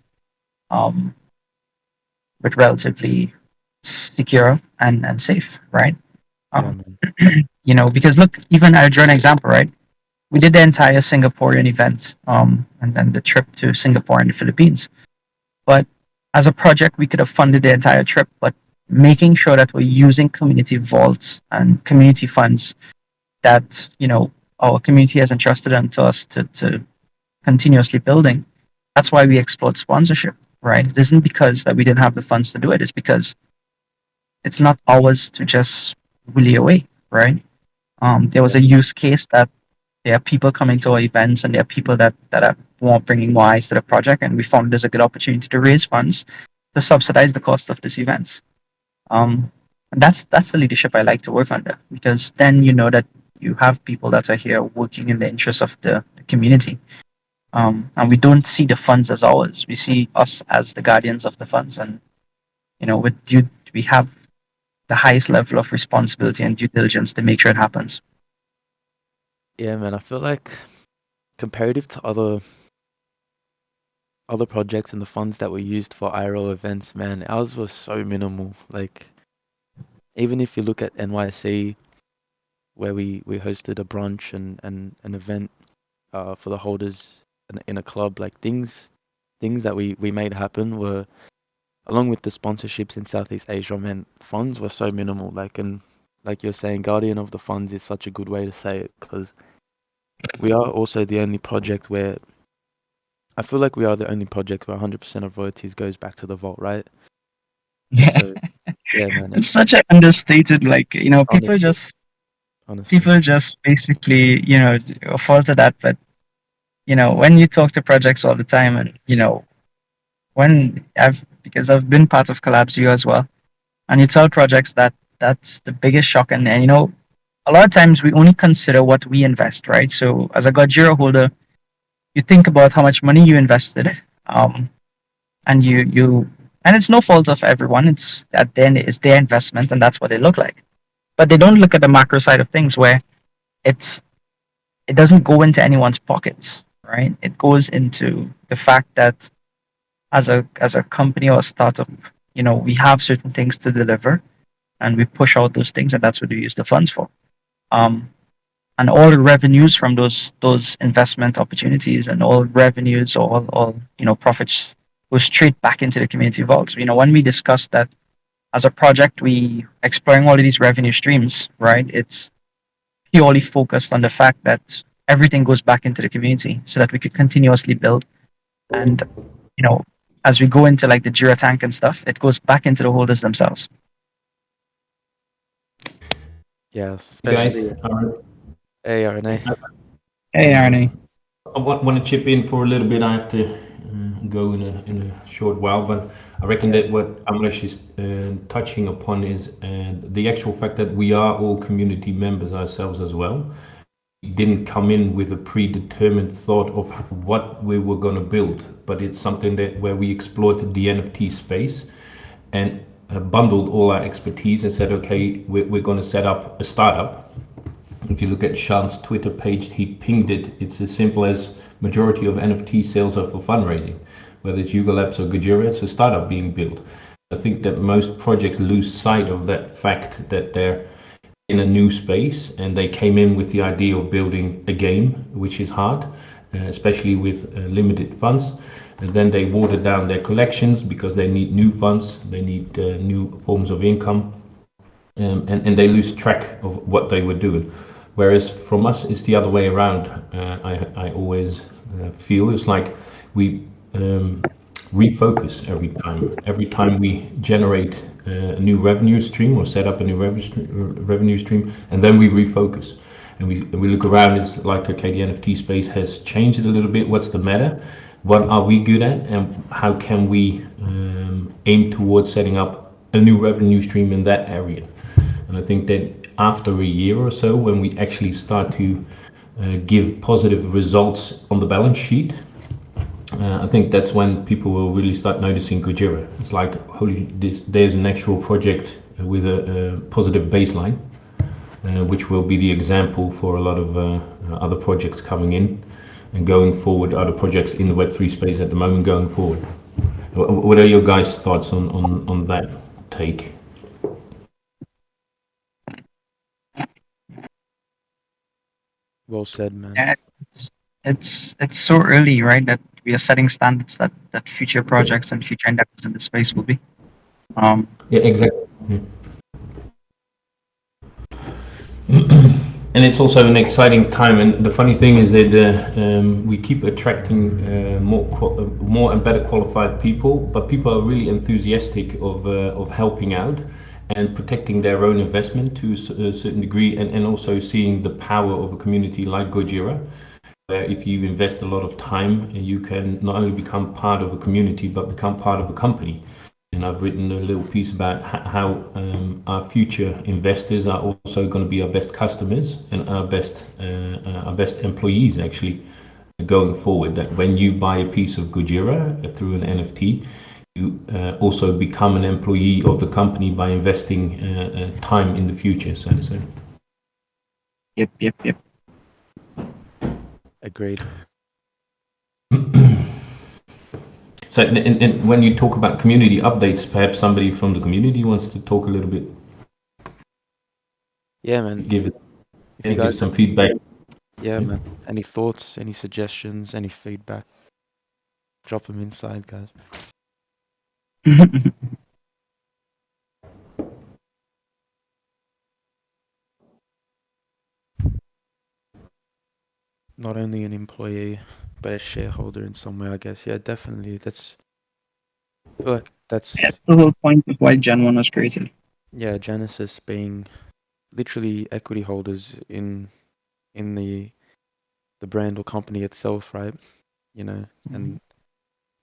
[SPEAKER 3] um, with relatively secure and safe, right?
[SPEAKER 1] Yeah,
[SPEAKER 3] Um,
[SPEAKER 1] man.
[SPEAKER 3] because look, even I'll draw an example, right? We did the entire Singaporean event, and then the trip to Singapore and the Philippines. But as a project, we could have funded the entire trip, but making sure that we're using community vaults and community funds that our community has entrusted them to us to continuously building. That's why we explored sponsorship, right? It isn't because that we didn't have the funds to do it. It's because it's not ours to just willy away, right? There was a use case that there are people coming to our events and there are people that are more bringing more eyes to the project, and we found there's a good opportunity to raise funds to subsidize the cost of this event. And that's the leadership I like to work under, because then you know that you have people that are here working in the interest of the community. And we don't see the funds as ours. We see us as the guardians of the funds, and with we have the highest level of responsibility and due diligence to make sure it happens.
[SPEAKER 1] Yeah, man. I feel like comparative to other projects and the funds that were used for IRL events, man, ours was so minimal. Like, even if you look at NYC, where we hosted a brunch and an event for the holders in a club, like things that we made happen were, along with the sponsorships in Southeast Asia, man, funds were so minimal. Like, and like you're saying, guardian of the funds is such a good way to say it, because we are also the only project where I feel like we are the only project where 100% of royalties goes back to the vault, right?
[SPEAKER 3] Yeah,
[SPEAKER 1] So yeah, man,
[SPEAKER 3] it's
[SPEAKER 1] it's
[SPEAKER 3] such an understated, like people
[SPEAKER 1] honestly
[SPEAKER 3] just
[SPEAKER 1] honestly.
[SPEAKER 3] people just basically, fall to that. But when you talk to projects all the time, and because I've been part of Collabs U as well, and you tell projects that that's the biggest shock, and a lot of times we only consider what we invest, right? So as a Gojira holder, you think about how much money you invested, um, and and it's no fault of everyone. It's at the end it's their investment, and that's what they look like. But they don't look at the macro side of things, where it's it doesn't go into anyone's pockets, right? It goes into the fact that as a company or a startup, we have certain things to deliver, and we push out those things, and that's what we use the funds for. Um, and all the revenues from those investment opportunities, and all revenues, all profits, go straight back into the community vault. When we discussed that as a project, we exploring all of these revenue streams, right? It's purely focused on the fact that everything goes back into the community so that we could continuously build. And you know as we go into like the Jira tank and stuff, it goes back into the holders themselves.
[SPEAKER 1] Yeah,
[SPEAKER 4] Guys,
[SPEAKER 1] especially ARNA.
[SPEAKER 3] Hey, Arnie.
[SPEAKER 4] I want to chip in for a little bit. I have to go in a short while, but I reckon that what Amresh is touching upon is the actual fact that we are all community members ourselves as well. We didn't come in with a predetermined thought of what we were going to build, but it's something that where we explored the NFT space and bundled all our expertise and said, okay, we're going to set up a startup. If you look at Sean's Twitter page, he pinged it. It's as simple as majority of NFT sales are for fundraising. Whether it's Yuga Labs or Gojira, it's a startup being built. I think that most projects lose sight of that fact that they're in a new space and they came in with the idea of building a game, which is hard, especially with limited funds. And then they water down their collections because they need new funds, they need new forms of income, and they lose track of what they were doing. Whereas from us, it's the other way around. I always feel it's like we refocus every time. Every time we generate a new revenue stream or set up a new revenue stream, and then we refocus. And we look around, it's like, okay, the NFT space has changed a little bit. What's the matter? What are we good at? And how can we aim towards setting up a new revenue stream in that area? And I think that after a year or so, when we actually start to give positive results on the balance sheet, I think that's when people will really start noticing Gojira. It's like, holy, there's an actual project with a positive baseline, which will be the example for a lot of other projects coming in and going forward, other projects in the Web3 space at the moment going forward. What are your guys' thoughts on that take?
[SPEAKER 1] Well said, man.
[SPEAKER 3] Yeah, it's so early, right? That we are setting standards that future projects and future endeavors in the space will be.
[SPEAKER 4] Yeah, exactly. And it's also an exciting time. And the funny thing is that we keep attracting more and better qualified people, but people are really enthusiastic of helping out and protecting their own investment to a certain degree, and also seeing the power of a community like Gojira, where if you invest a lot of time, you can not only become part of a community, but become part of a company. And I've written a little piece about how our future investors are also going to be our best customers and our best employees, actually, going forward. That when you buy a piece of Gojira through an NFT, you also become an employee of the company by investing time in the future, so to say.
[SPEAKER 3] Yep.
[SPEAKER 1] Agreed.
[SPEAKER 4] So, and when you talk about community updates, perhaps somebody from the community wants to talk a little bit.
[SPEAKER 1] Yeah, man.
[SPEAKER 4] Give
[SPEAKER 1] guys
[SPEAKER 4] some feedback.
[SPEAKER 1] Yeah, man. Any thoughts, any suggestions, any feedback? Drop them inside, guys. Not only an employee, but a shareholder in some way, I guess. Yeah, definitely. I feel like that's
[SPEAKER 3] That's the whole point of why Gen 1 was created.
[SPEAKER 1] yeah, Genesis being literally equity holders in the brand or company itself, right? You know, and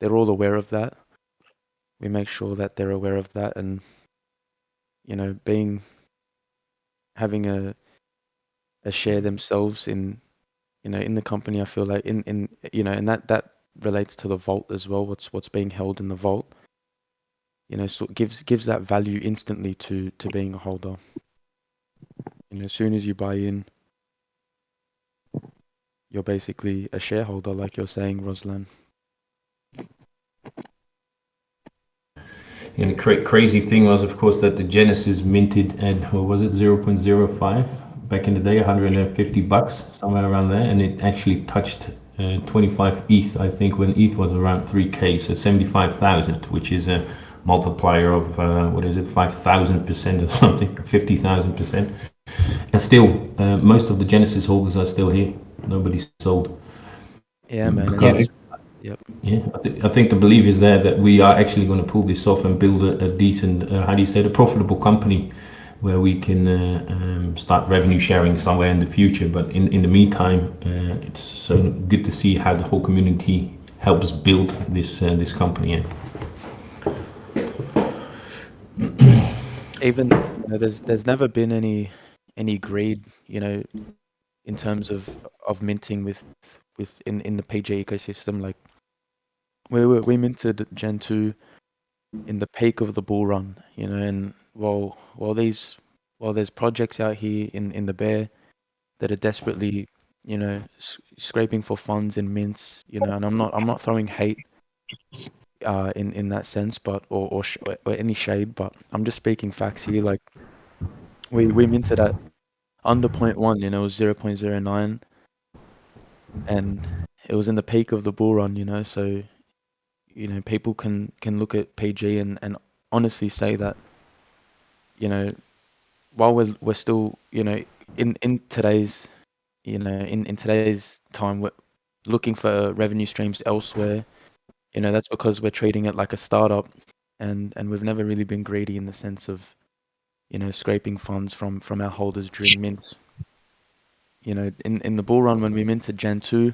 [SPEAKER 1] they're all aware of that. We make sure that they're aware of that, and you know, having a share themselves in, you know, in the company. I feel like in you know, and that relates to the vault as well. What's being held in the vault, you know, so it gives that value instantly to being a holder. You know, as soon as you buy in, you're basically a shareholder, like you're saying, Ruslan.
[SPEAKER 4] And the crazy thing was, of course, that the Genesis minted at, what was it, 0.05 back in the day, 150 bucks, somewhere around there, and it actually touched 25 ETH, I think, when ETH was around 3K, so 75,000, which is a multiplier of, what is it, 5,000% or something, 50,000%. And still, most of the Genesis holders are still here. Nobody's sold.
[SPEAKER 1] Yeah, man.
[SPEAKER 4] Because,
[SPEAKER 1] yep.
[SPEAKER 4] yeah, I think the belief is there that we are actually going to pull this off and build a decent, how do you say, a profitable company where we can start revenue sharing somewhere in the future. But in the meantime, it's so good to see how the whole community helps build this company.
[SPEAKER 1] Even, you know, there's never been any greed, you know, in terms of minting in the PG ecosystem. Like we minted Gen 2 in the peak of the bull run, you know, and while there's projects out here in the bear that are desperately, you know, scraping for funds in mints, you know, and I'm not throwing hate in that sense, but or any shade, but I'm just speaking facts here. Like we minted at under 0.1, you know, it was 0.09, and it was in the peak of the bull run, you know, so you know, people can look at PG and honestly say that, you know, while we're still, you know, in today's, you know, in today's time, we're looking for revenue streams elsewhere. You know, that's because we're treating it like a startup, and we've never really been greedy in the sense of, you know, scraping funds from our holders during mints. You know, in the bull run when we minted Gen 2,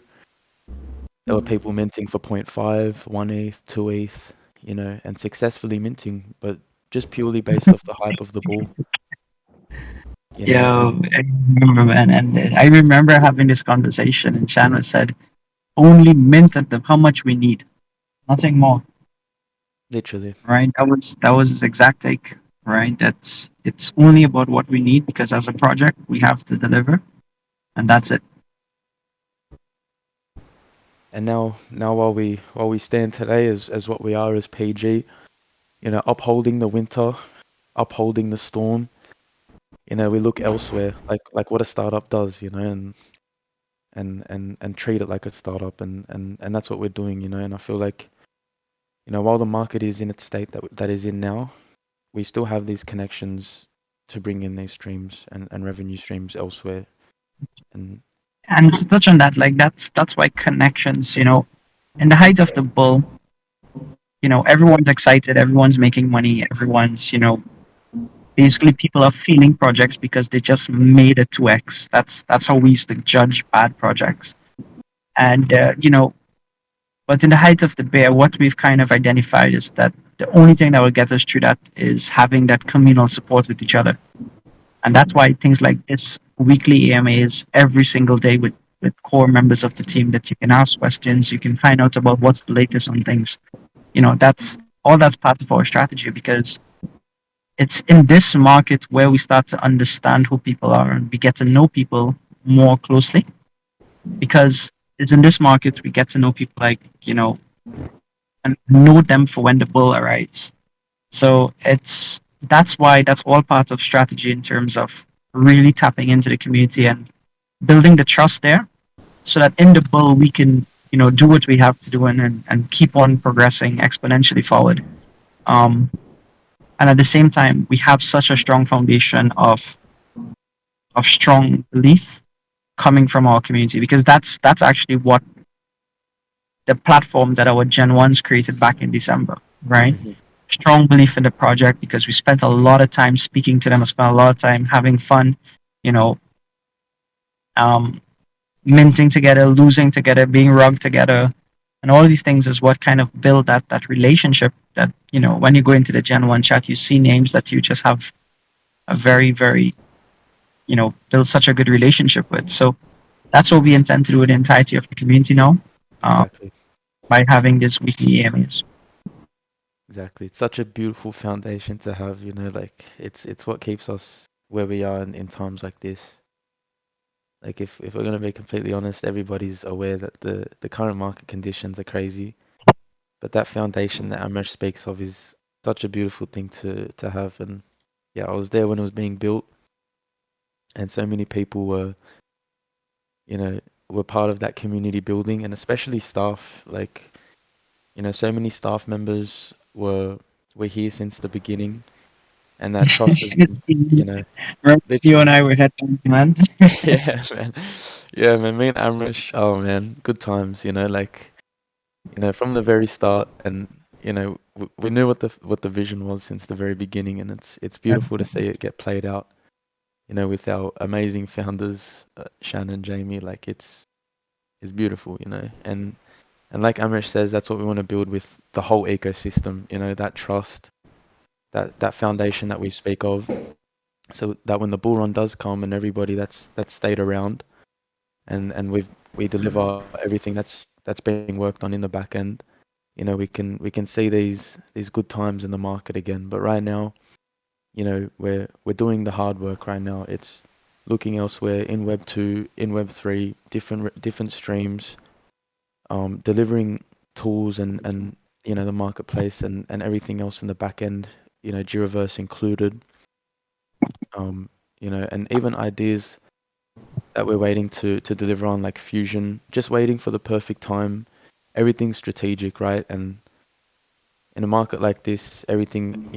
[SPEAKER 1] there were people minting for 0.5, 1 ETH, 2 ETH, you know, and successfully minting, but just purely based off the hype of the bull. You know,
[SPEAKER 3] Yeah, I remember, man, and I remember having this conversation, and Shannon said, "Only mint at how much we need, nothing more."
[SPEAKER 1] literally.
[SPEAKER 3] Right? That was his exact take. Right? That's it's only about what we need because as a project we have to deliver, and that's it.
[SPEAKER 1] And now while we stand today as what we are as PG, you know, upholding the winter, upholding the storm, you know, we look elsewhere, like what a startup does, you know, and treat it like a startup, and that's what we're doing, you know. And I feel like, you know, while the market is in its state that is in now, we still have these connections to bring in these streams and revenue streams elsewhere.
[SPEAKER 3] And to touch on that, like that's why connections, in the height of the bull, everyone's excited, everyone's making money, everyone's, basically people are feeling projects because they just made a 2x. That's how we used to judge bad projects. And but in the height of the bear, what we've kind of identified is that the only thing that will get us through that is having that communal support with each other. And that's why things like this weekly AMAs every single day with core members of the team that you can ask questions, you can find out about what's the latest on things. That's part of our strategy because it's in this market where we start to understand who people are and we get to know people more closely. Because it's in this market we get to know people and know them for when the bull arrives. So that's all part of strategy in terms of really tapping into the community and building the trust there so that in the bull we can, do what we have to do and keep on progressing exponentially forward. And at the same time, we have such a strong foundation of strong belief coming from our community because that's actually what the platform that our Gen 1s created back in December, right?
[SPEAKER 1] Mm-hmm.
[SPEAKER 3] strong belief in the project because we spent a lot of time speaking to them. I spent a lot of time having fun, you know, um, minting together, losing together, being rugged together, and all of these things is what kind of build that relationship. That when you go into the Gen 1 chat, you see names that you just have a very build such a good relationship with. So that's what we intend to do with the entirety of the community now,
[SPEAKER 1] Exactly.
[SPEAKER 3] by having this weekly AMAs.
[SPEAKER 1] Exactly. It's such a beautiful foundation to have, like it's what keeps us where we are in times like this. Like if we're gonna be completely honest, everybody's aware that the current market conditions are crazy. But that foundation that Amrish speaks of is such a beautiful thing to have. And yeah, I was there when it was being built, and so many people were part of that community building, and especially staff. Like, so many staff members were here since the beginning, and that trust has been,
[SPEAKER 3] Remember you and
[SPEAKER 1] literally.
[SPEAKER 3] I were headphones, man.
[SPEAKER 1] Yeah, man. Yeah, man. Me and Amrish, oh man, good times. Like, from the very start, and we knew what the vision was since the very beginning, and it's beautiful to see it get played out. With our amazing founders, Shannon, Jamie, like it's beautiful. And like Amrish says, that's what we want to build with the whole ecosystem. That trust, that foundation that we speak of, so that when the bull run does come and everybody that's stayed around, and we deliver everything that's being worked on in the back end, we can see these good times in the market again. But right now, we're doing the hard work right now. It's looking elsewhere in Web 2, in Web 3, different streams, delivering tools and the marketplace and everything else in the back end, Jiraverse included, and even ideas that we're waiting to deliver on, like Fusion, just waiting for the perfect time. Everything's strategic, right? And in a market like this, everything,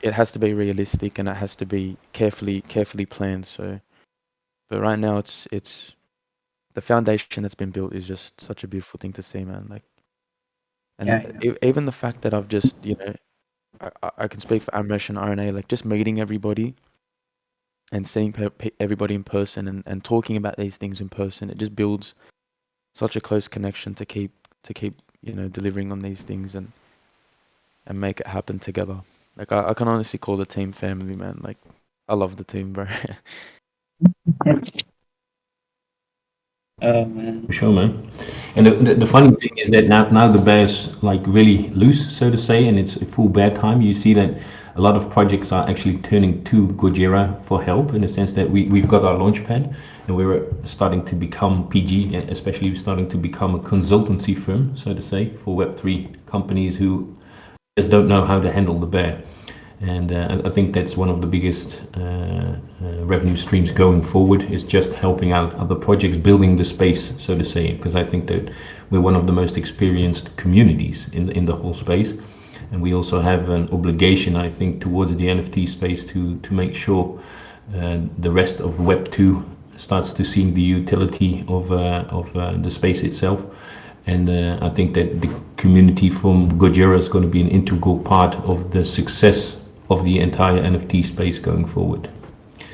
[SPEAKER 1] it has to be realistic and it has to be carefully planned. So, but right now, it's the foundation that's been built is just such a beautiful thing to see, man. Like, and
[SPEAKER 3] Yeah.
[SPEAKER 1] even the fact that I've just, I can speak for Amrish and RNA, like just meeting everybody and seeing everybody in person and talking about these things in person, it just builds such a close connection to keep delivering on these things and make it happen together. Like I can honestly call the team family, man. Like I love the team, bro.
[SPEAKER 3] Oh man.
[SPEAKER 4] For sure, man. And the funny thing is that now the bear's like really loose, so to say, and it's a full bear time. You see that a lot of projects are actually turning to Gojira for help in the sense that we've got our launchpad and we're starting to become PG, especially starting to become a consultancy firm, so to say, for Web3 companies who just don't know how to handle the bear. And I think that's one of the biggest revenue streams going forward, is just helping out other projects, building the space, so to say, because I think that we're one of the most experienced communities in the whole space. And we also have an obligation, I think, towards the NFT space to make sure the rest of Web 2 starts to see the utility of the space itself. And I think that the community from Gojira is going to be an integral part of the success of the entire NFT space going forward.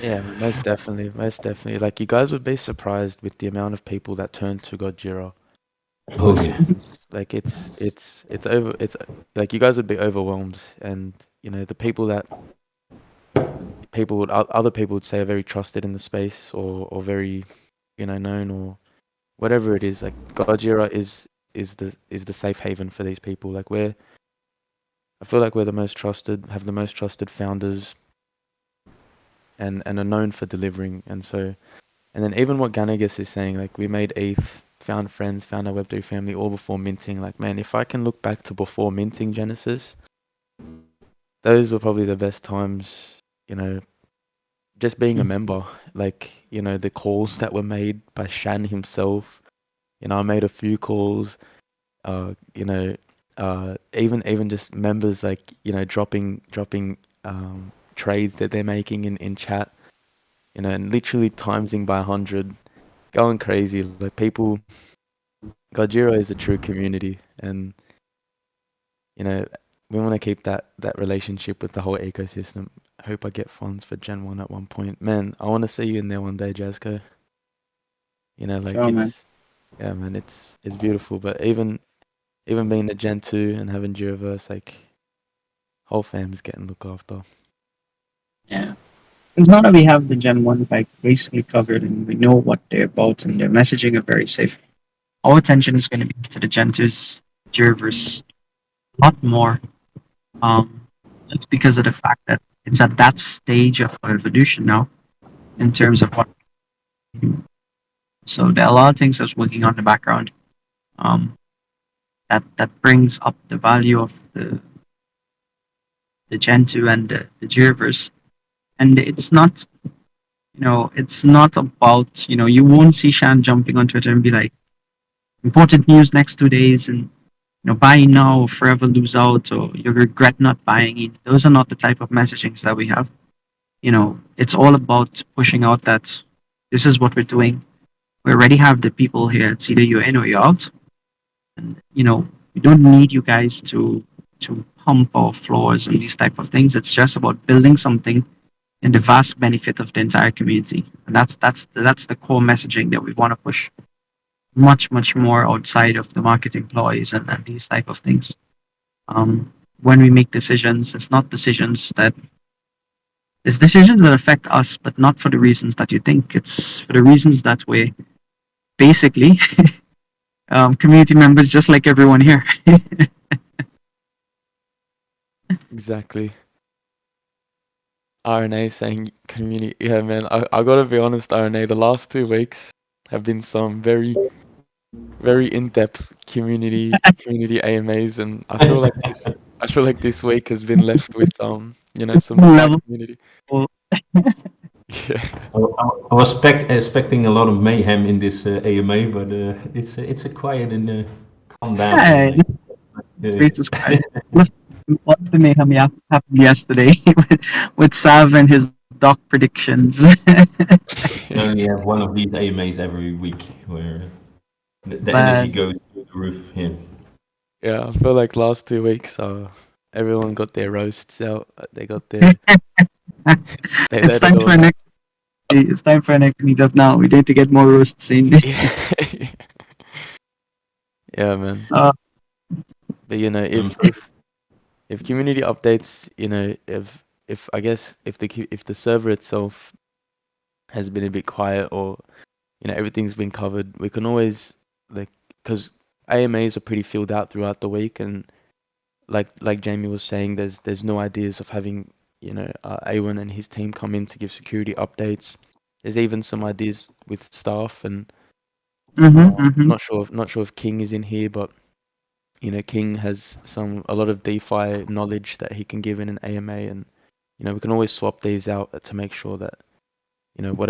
[SPEAKER 1] Yeah, most definitely, most definitely. Like you guys would be surprised with the amount of people that turn to Gojira for
[SPEAKER 4] Oh yeah,
[SPEAKER 1] assistance. Like it's like you guys would be overwhelmed, and the people that other people would say are very trusted in the space or very known or whatever it is. Like Gojira is the safe haven for these people. Like I feel like we're the most trusted, have the most trusted founders, and are known for delivering. And then even what Ganagas is saying, like we made ETH, found friends, found our Web3 family all before minting. Like man, if I can look back to before minting Genesis, those were probably the best times. Just being a member, like the calls that were made by Shan himself. I made a few calls. Even just members like dropping trades that they're making in chat, and literally timesing by 100, going crazy. Like people, Gojira is a true community, and we want to keep that relationship with the whole ecosystem. I hope I get funds for Gen 1 at one point. Man, I want to see you in there one day, Jasko. You know, like
[SPEAKER 3] Sure, man.
[SPEAKER 1] it's yeah, man, it's beautiful. But even being a Gen 2 and having Giraverse, like whole fam's getting looked after.
[SPEAKER 3] Yeah. It's now that we have the Gen 1 like basically covered and we know what they're about and their messaging are very safe. Our attention is going to be to the Gen 2's Giraverse a lot more. Just because of the fact that it's at that stage of evolution now in terms of what. So there are a lot of things that's working on the background. That brings up the value of the Gen 2 and the Giraverse. And it's not, it's not about, you won't see Shan jumping on Twitter and be like, important news next 2 days and, buy now or forever lose out or you regret not buying it. Those are not the type of messagings that we have. It's all about pushing out that this is what we're doing. We already have the people here. It's either you're in or you're out. And, we don't need you guys to pump our floors and these type of things. It's just about building something in the vast benefit of the entire community. And that's the core messaging that we want to push much more outside of the marketing ploys and these type of things. When we make decisions, it's decisions that affect us, but not for the reasons that you think. It's for the reasons that we're basically community members just like everyone here.
[SPEAKER 1] Exactly. RNA saying community. Yeah, man. I gotta be honest, RNA. The last 2 weeks have been some very in-depth community AMAs, and I feel like this week has been left with some dry
[SPEAKER 3] Level.
[SPEAKER 1] community.
[SPEAKER 3] Well,
[SPEAKER 1] Yeah.
[SPEAKER 4] I was expecting a lot of mayhem in this AMA, but it's a quiet and calm down.
[SPEAKER 3] Hey, Jesus Christ. What the mayhem happened yesterday with Sav and his doc predictions.
[SPEAKER 4] We only have one of these AMAs every week where the
[SPEAKER 3] But
[SPEAKER 4] energy goes through the roof here.
[SPEAKER 1] Yeah, I feel like last 2 weeks, everyone got their roasts out. They got their. They
[SPEAKER 3] it's
[SPEAKER 1] let it
[SPEAKER 3] time
[SPEAKER 1] all
[SPEAKER 3] for
[SPEAKER 1] out.
[SPEAKER 3] next. It's time for a next meetup now. We need to get more roasts in.
[SPEAKER 1] Yeah. Yeah, man.
[SPEAKER 3] Uh,
[SPEAKER 1] But if community updates, if I guess if the server itself has been a bit quiet or everything's been covered, we can always because AMAs are pretty filled out throughout the week, and like Jamie was saying, there's no ideas of having Awen and his team come in to give security updates. There's even some ideas with staff, and not sure if King is in here, but King has a lot of DeFi knowledge that he can give in an AMA, and we can always swap these out to make sure that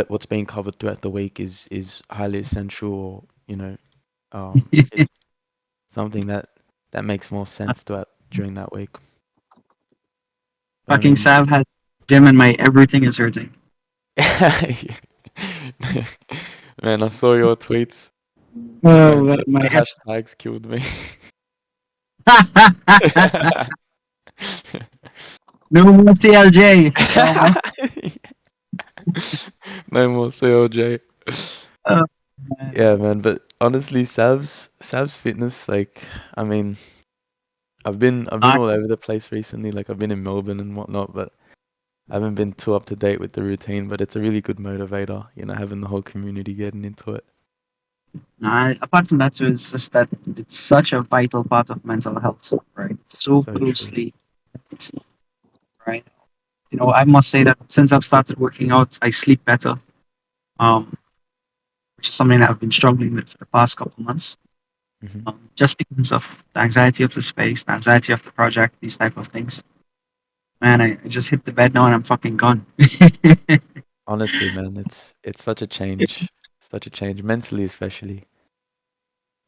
[SPEAKER 1] what's being covered throughout the week is highly essential, or it's something that makes more sense during that week. I
[SPEAKER 3] fucking
[SPEAKER 1] mean,
[SPEAKER 3] Sav has gym and my everything is hurting.
[SPEAKER 1] man, I saw your tweets.
[SPEAKER 3] Oh,
[SPEAKER 1] Man,
[SPEAKER 3] my
[SPEAKER 1] the hashtags killed me.
[SPEAKER 3] no more CLJ.
[SPEAKER 1] No more CLJ.
[SPEAKER 3] Oh,
[SPEAKER 1] Yeah, man, but honestly, Sav's fitness, I mean, I've been all over the place recently. Like I've been in Melbourne and whatnot, but I haven't been too up to date with the routine. But it's a really good motivator, having the whole community getting into it.
[SPEAKER 3] Apart from that, too, it's just that it's such a vital part of mental health, right? It's so
[SPEAKER 1] So
[SPEAKER 3] closely, right? I must say that since I've started working out, I sleep better, which is something that I've been struggling with for the past couple of months. Just because of the anxiety of the space, the anxiety of the project, these type of things. Man, I just hit the bed now and I'm fucking gone.
[SPEAKER 1] Honestly, man, it's such a change. Such a change mentally, especially.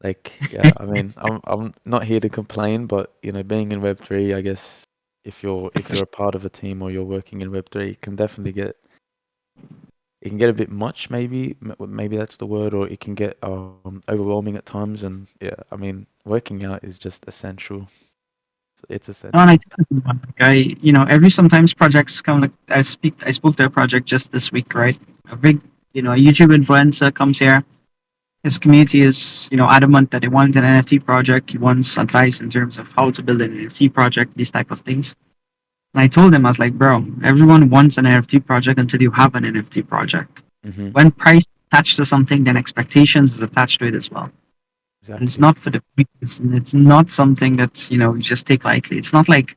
[SPEAKER 1] Yeah, I mean, I'm not here to complain, but being in Web3, I guess if you're a part of a team or you're working in Web3, it can definitely get a bit much, maybe that's the word, or it can get overwhelming at times. And yeah, I mean, working out is just essential. It's essential.
[SPEAKER 3] No, and every sometimes projects come. Like I spoke to a project just this week, right? A big, a YouTube influencer comes here. His community is, adamant that they want an NFT project. He wants advice in terms of how to build an NFT project, these type of things. And I told him, I was like, bro, everyone wants an NFT project until you have an NFT project.
[SPEAKER 1] Mm-hmm.
[SPEAKER 3] When price is attached to something, then expectations is attached to it as well.
[SPEAKER 1] Exactly.
[SPEAKER 3] And it's not for the it's not something that you just take lightly. It's not like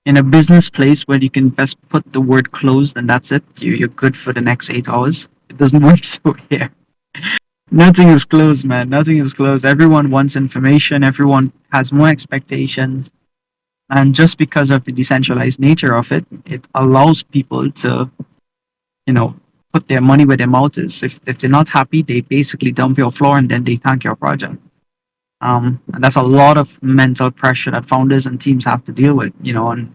[SPEAKER 3] in a business place where you can best put the word closed and that's it. You're good for the next 8 hours. It doesn't work so here. Nothing is closed, man. Nothing is closed. Everyone wants information. Everyone has more expectations. And just because of the decentralized nature of it, it allows people to, put their money where their mouth is. If they're not happy, they basically dump your floor and then they thank your project. And that's a lot of mental pressure that founders and teams have to deal with, and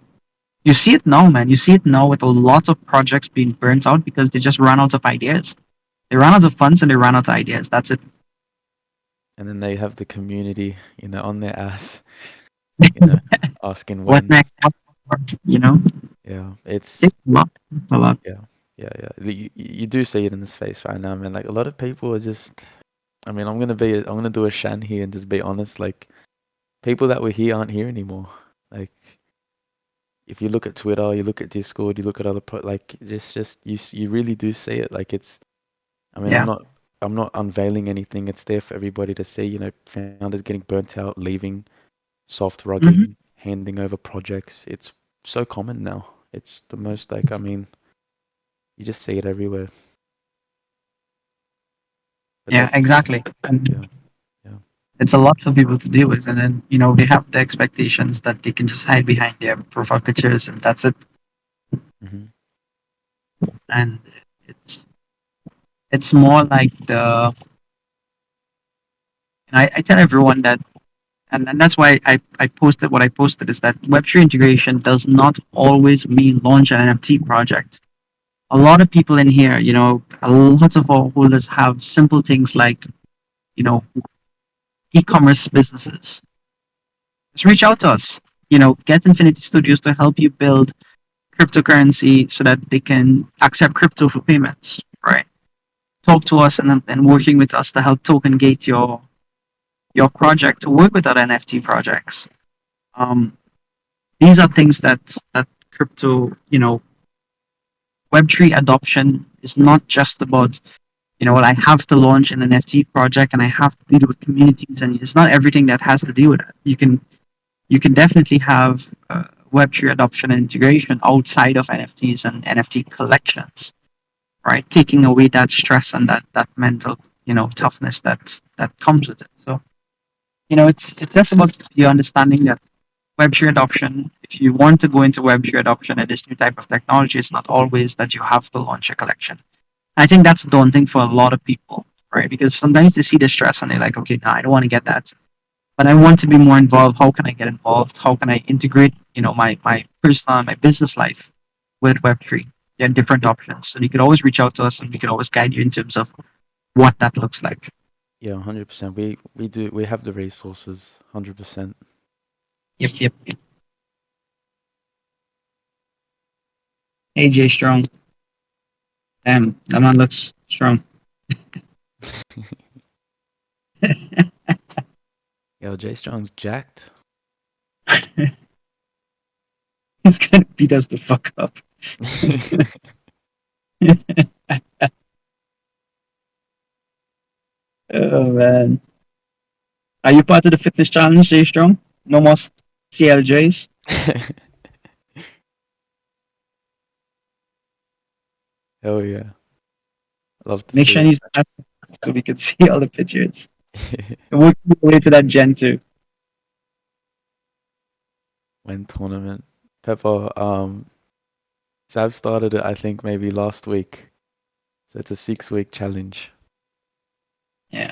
[SPEAKER 3] you see it now, man. You see it now with a lot of projects being burnt out because they just ran out of ideas. They ran out of funds and they ran out of ideas. That's it.
[SPEAKER 1] And then they have the community, on their ass, asking
[SPEAKER 3] What
[SPEAKER 1] when.
[SPEAKER 3] next?
[SPEAKER 1] Yeah, it's
[SPEAKER 3] It's a lot.
[SPEAKER 1] yeah. You do see it in this face right now, man. Like a lot of people are just. I mean, I'm gonna do a shan here and just be honest. Like, people that were here aren't here anymore. Like, if you look at Twitter, you look at Discord, you look at other just you really do see it. Like it's. I mean,
[SPEAKER 3] Yeah.
[SPEAKER 1] I'm not unveiling anything. It's there for everybody to see. Founders getting burnt out, leaving, soft rugging, handing over projects. It's so common now. It's the most like, I mean, you just see it everywhere. But
[SPEAKER 3] Yeah, exactly. And
[SPEAKER 1] yeah.
[SPEAKER 3] it's a lot for people to deal with. And then, they have the expectations that they can just hide behind their profile pictures and that's it.
[SPEAKER 1] Mhm.
[SPEAKER 3] And it's more like I tell everyone that, and that's why I posted what I posted is that Web3 integration does not always mean launch an NFT project. A lot of people in here, a lot of our holders have simple things like, e-commerce businesses. Just reach out to us. Get Infinity Studios to help you build cryptocurrency so that they can accept crypto for payments, right? Talk to us and working with us to help token gate your project to work with other NFT projects. These are things that crypto, Web3 adoption is not just about, I have to launch an NFT project and I have to deal with communities, and it's not everything that has to do with it. You can definitely have Web3 adoption and integration outside of NFTs and NFT collections, right? Taking away that stress and that mental, toughness that comes with it. So, it's just about you understanding that Web3 adoption, if you want to go into Web3 adoption at this new type of technology, it's not always that you have to launch a collection. I think that's daunting for a lot of people, right? Because sometimes they see the stress and they're like, okay, no, I don't want to get that. But I want to be more involved. How can I get involved? How can I integrate, my personal and my business life with Web3? There are different options. So you can always reach out to us and we can always guide you in terms of what that looks like.
[SPEAKER 1] Yeah, 100%. We have the resources, 100%.
[SPEAKER 3] Yep. AJ Strong. Damn, that man looks strong.
[SPEAKER 1] Yo, Jay Strong's jacked.
[SPEAKER 3] He's gonna beat us the fuck up. Oh man. Are you part of the fitness challenge, Jay Strong? No more CLJs?
[SPEAKER 1] Hell yeah. Love to
[SPEAKER 3] Make
[SPEAKER 1] see
[SPEAKER 3] sure
[SPEAKER 1] it.
[SPEAKER 3] you use that so we can see all the pictures. And we'll keep away to that Gen 2.
[SPEAKER 1] When tournament. Pepper, Sav started it, I think, maybe last week. So it's a 6-week challenge.
[SPEAKER 3] Yeah.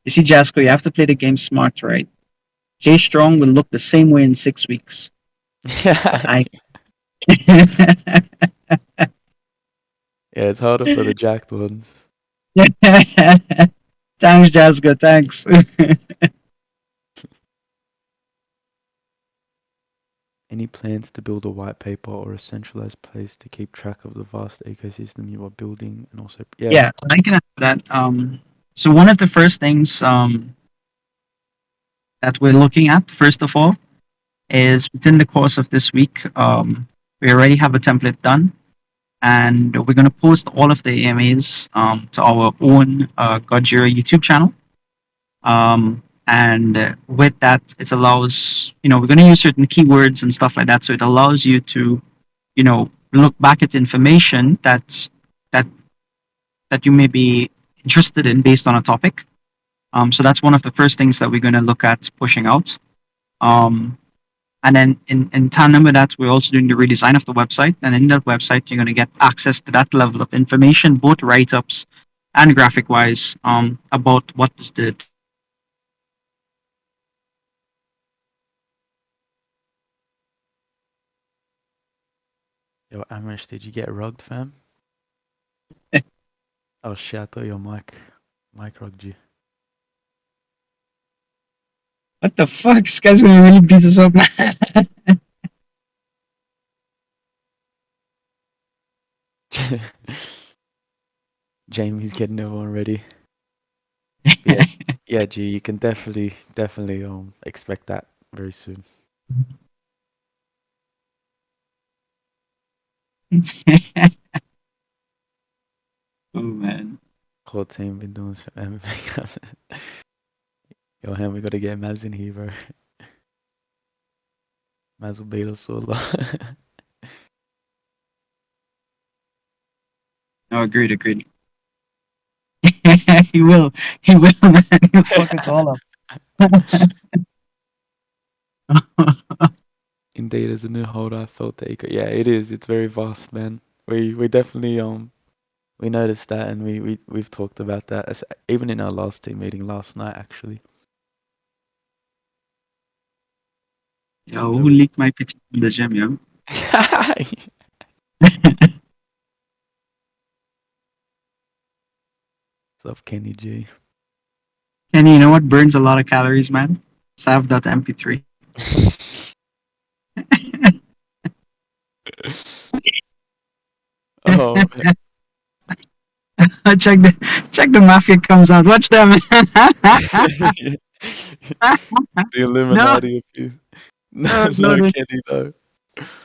[SPEAKER 3] You see, Jasco, you have to play the game smart, right? Jay Strong will look the same way in 6 weeks.
[SPEAKER 1] Yeah, it's harder for the jacked ones.
[SPEAKER 3] Thanks, Jasco. Thanks.
[SPEAKER 1] any plans to build a white paper or a centralized place to keep track of the vast ecosystem you are building, and also
[SPEAKER 3] Yeah, I can answer that. So one of the first things that we're looking at, first of all, is within the course of this week, we already have a template done, and we're going to post all of the AMAs to our own Godzilla YouTube channel. And with that, it allows, we're going to use certain keywords and stuff like that, so it allows you to, look back at information that you may be interested in based on a topic. So that's one of the first things that we're going to look at pushing out. And then in tandem with that, we're also doing the redesign of the website. And in that website, you're going to get access to that level of information, both write-ups and graphic-wise, about what is the
[SPEAKER 1] Yo, Amish, did you get rugged, fam? Oh shit, I thought your mic rugged you.
[SPEAKER 3] What the fuck? This guy's gonna really beat us up, man.
[SPEAKER 1] Jamie's getting everyone ready. Yeah, yeah, G, you can definitely expect that very soon.
[SPEAKER 3] Oh man.
[SPEAKER 1] Whole team been doing some MMA. Yo, Ham, we gotta get Maz in here, bro. Maz will beat us all.
[SPEAKER 3] No, agreed. He will, man. He'll fuck us all up.
[SPEAKER 1] Indeed, as a new holder, I felt that yeah, it is. It's very vast, man. We definitely we noticed that, and we've talked about that even in our last team meeting last night, actually.
[SPEAKER 3] Yo, who leaked my picture in the gym, yo?
[SPEAKER 1] What's up, Kenny G?
[SPEAKER 3] Kenny, you know what burns a lot of calories, man? Sav.mp3.
[SPEAKER 1] Oh,
[SPEAKER 3] check the mafia comes out. Watch them.
[SPEAKER 1] the Illuminati of you. No,
[SPEAKER 3] no,
[SPEAKER 1] Kenny, no.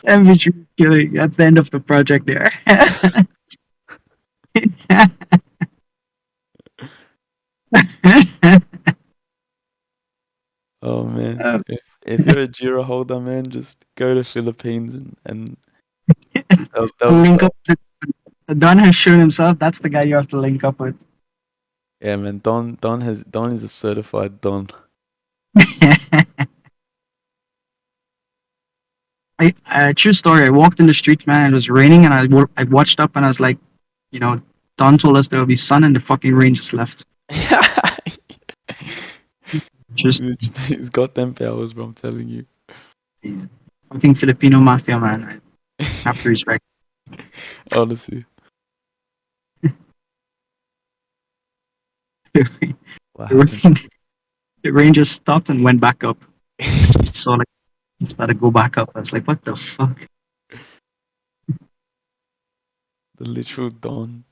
[SPEAKER 3] mp3 killing. That's the end of the project there.
[SPEAKER 1] Oh man, if you're a Jira holder, man, just go to Philippines and they'll
[SPEAKER 3] link up. Don has shown himself. That's the guy you have to link up with.
[SPEAKER 1] yeah, man. Don is a certified Don.
[SPEAKER 3] True story. I walked in the street, man. It was raining, and I watched up, and I was like, Don told us there will be sun, and the fucking rain just left. Just
[SPEAKER 1] He's got them powers, bro. I'm telling you.
[SPEAKER 3] fucking Filipino mafia, man. I have to respect.
[SPEAKER 1] Honestly. What happened?
[SPEAKER 3] The rain just stopped and went back up. So like it started to go back up. I was like, what the fuck?
[SPEAKER 1] The literal Don.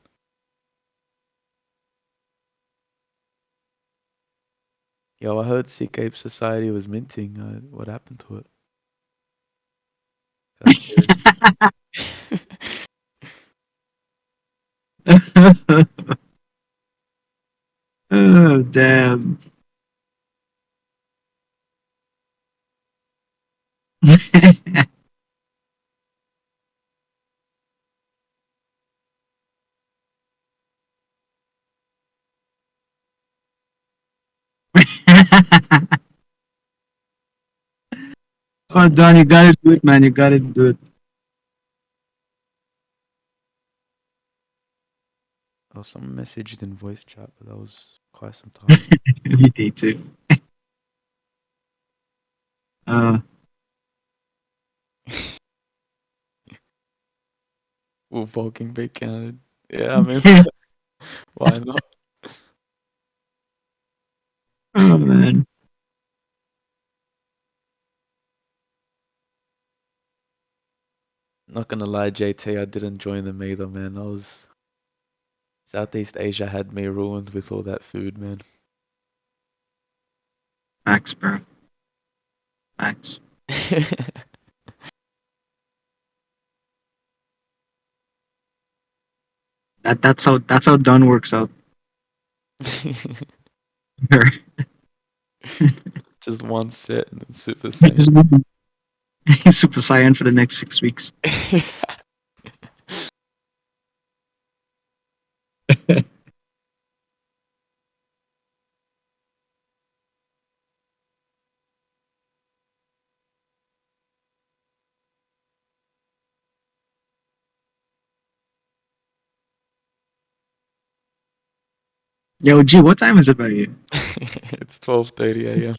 [SPEAKER 1] Yo, I heard Sick Ape Society was minting. What happened to it?
[SPEAKER 3] Oh damn. Oh, Don, you gotta do it, man. You gotta do it.
[SPEAKER 1] Oh, someone messaged in voice chat, but that was quite some time.
[SPEAKER 3] You need to.
[SPEAKER 1] Will bulking be counted? Yeah, I mean, why not?
[SPEAKER 3] Oh man.
[SPEAKER 1] gonna lie, JT, I didn't join them either, man. Southeast Asia had me ruined with all that food, man.
[SPEAKER 3] Facts, bro. Facts. That's how done works out.
[SPEAKER 1] Just one set and then Super Saiyan.
[SPEAKER 3] Super Saiyan for the next 6 weeks. Yo, G, what time is it by you?
[SPEAKER 1] It's 12:30 a.m.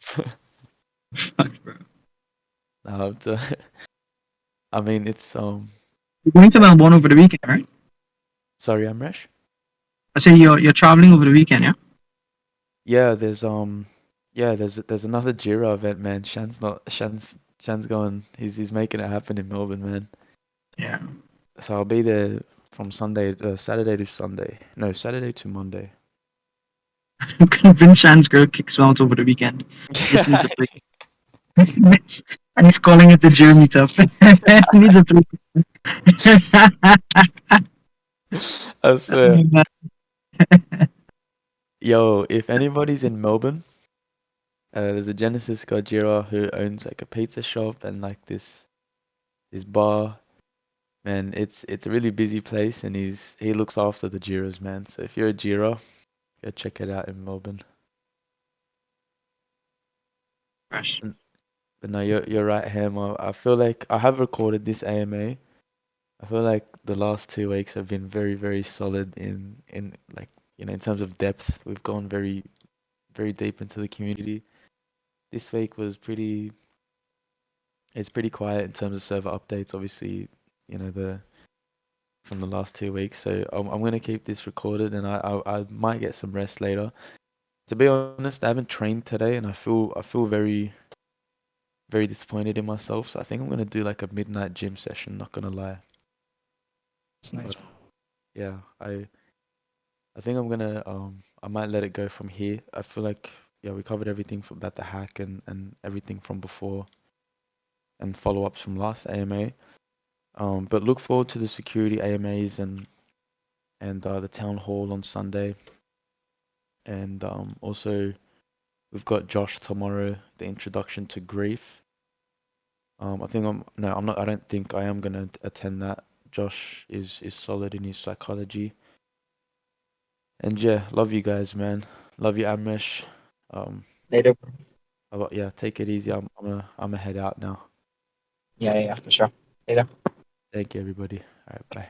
[SPEAKER 3] Fuck, bro.
[SPEAKER 1] No, I mean, it's
[SPEAKER 3] You're going to Melbourne over the weekend, right?
[SPEAKER 1] sorry, Amresh.
[SPEAKER 3] I say you're traveling over the weekend, yeah?
[SPEAKER 1] Yeah, there's another Jira event, man. Shan's going. He's making it happen in Melbourne, man.
[SPEAKER 3] Yeah.
[SPEAKER 1] So I'll be there from Saturday to Sunday. No, Saturday to Monday.
[SPEAKER 3] I'm convinced Shan's girl kicks him out over the weekend. Just needs a break. And he's calling it the Jira meetup. Needs a break.
[SPEAKER 1] I swear. Yo, if anybody's in Melbourne, there's a Genesis Gojira who owns like a pizza shop and like this bar. Man, it's a really busy place and he looks after the Jiras, man. So if you're a Jira, go check it out in Melbourne.
[SPEAKER 3] Fresh.
[SPEAKER 1] But no, you're right, Ham. I feel like I have recorded this AMA. I feel like the last 2 weeks have been very, very solid in like, you know, in terms of depth. We've gone very, very deep into the community. This week was it's pretty quiet in terms of server updates, obviously, you know, from the last 2 weeks. So I'm gonna keep this recorded and I might get some rest later. To be honest, I haven't trained today and I feel very, very disappointed in myself. So I think I'm gonna do like a midnight gym session, not gonna lie.
[SPEAKER 3] It's nice.
[SPEAKER 1] Yeah, I think I'm gonna I might let it go from here. I feel like yeah, we covered everything about the hack and everything from before and follow-ups from last AMA. But look forward to the security AMAs and the town hall on Sunday. And also we've got Josh tomorrow, the introduction to grief. I don't think I am gonna attend that. Josh is solid in his psychology. And yeah, love you guys, man. Love you, Amresh.
[SPEAKER 3] Later.
[SPEAKER 1] Yeah, take it easy. I'm gonna head out now.
[SPEAKER 3] Yeah, for sure. Later.
[SPEAKER 1] Thank you, everybody. All right, bye.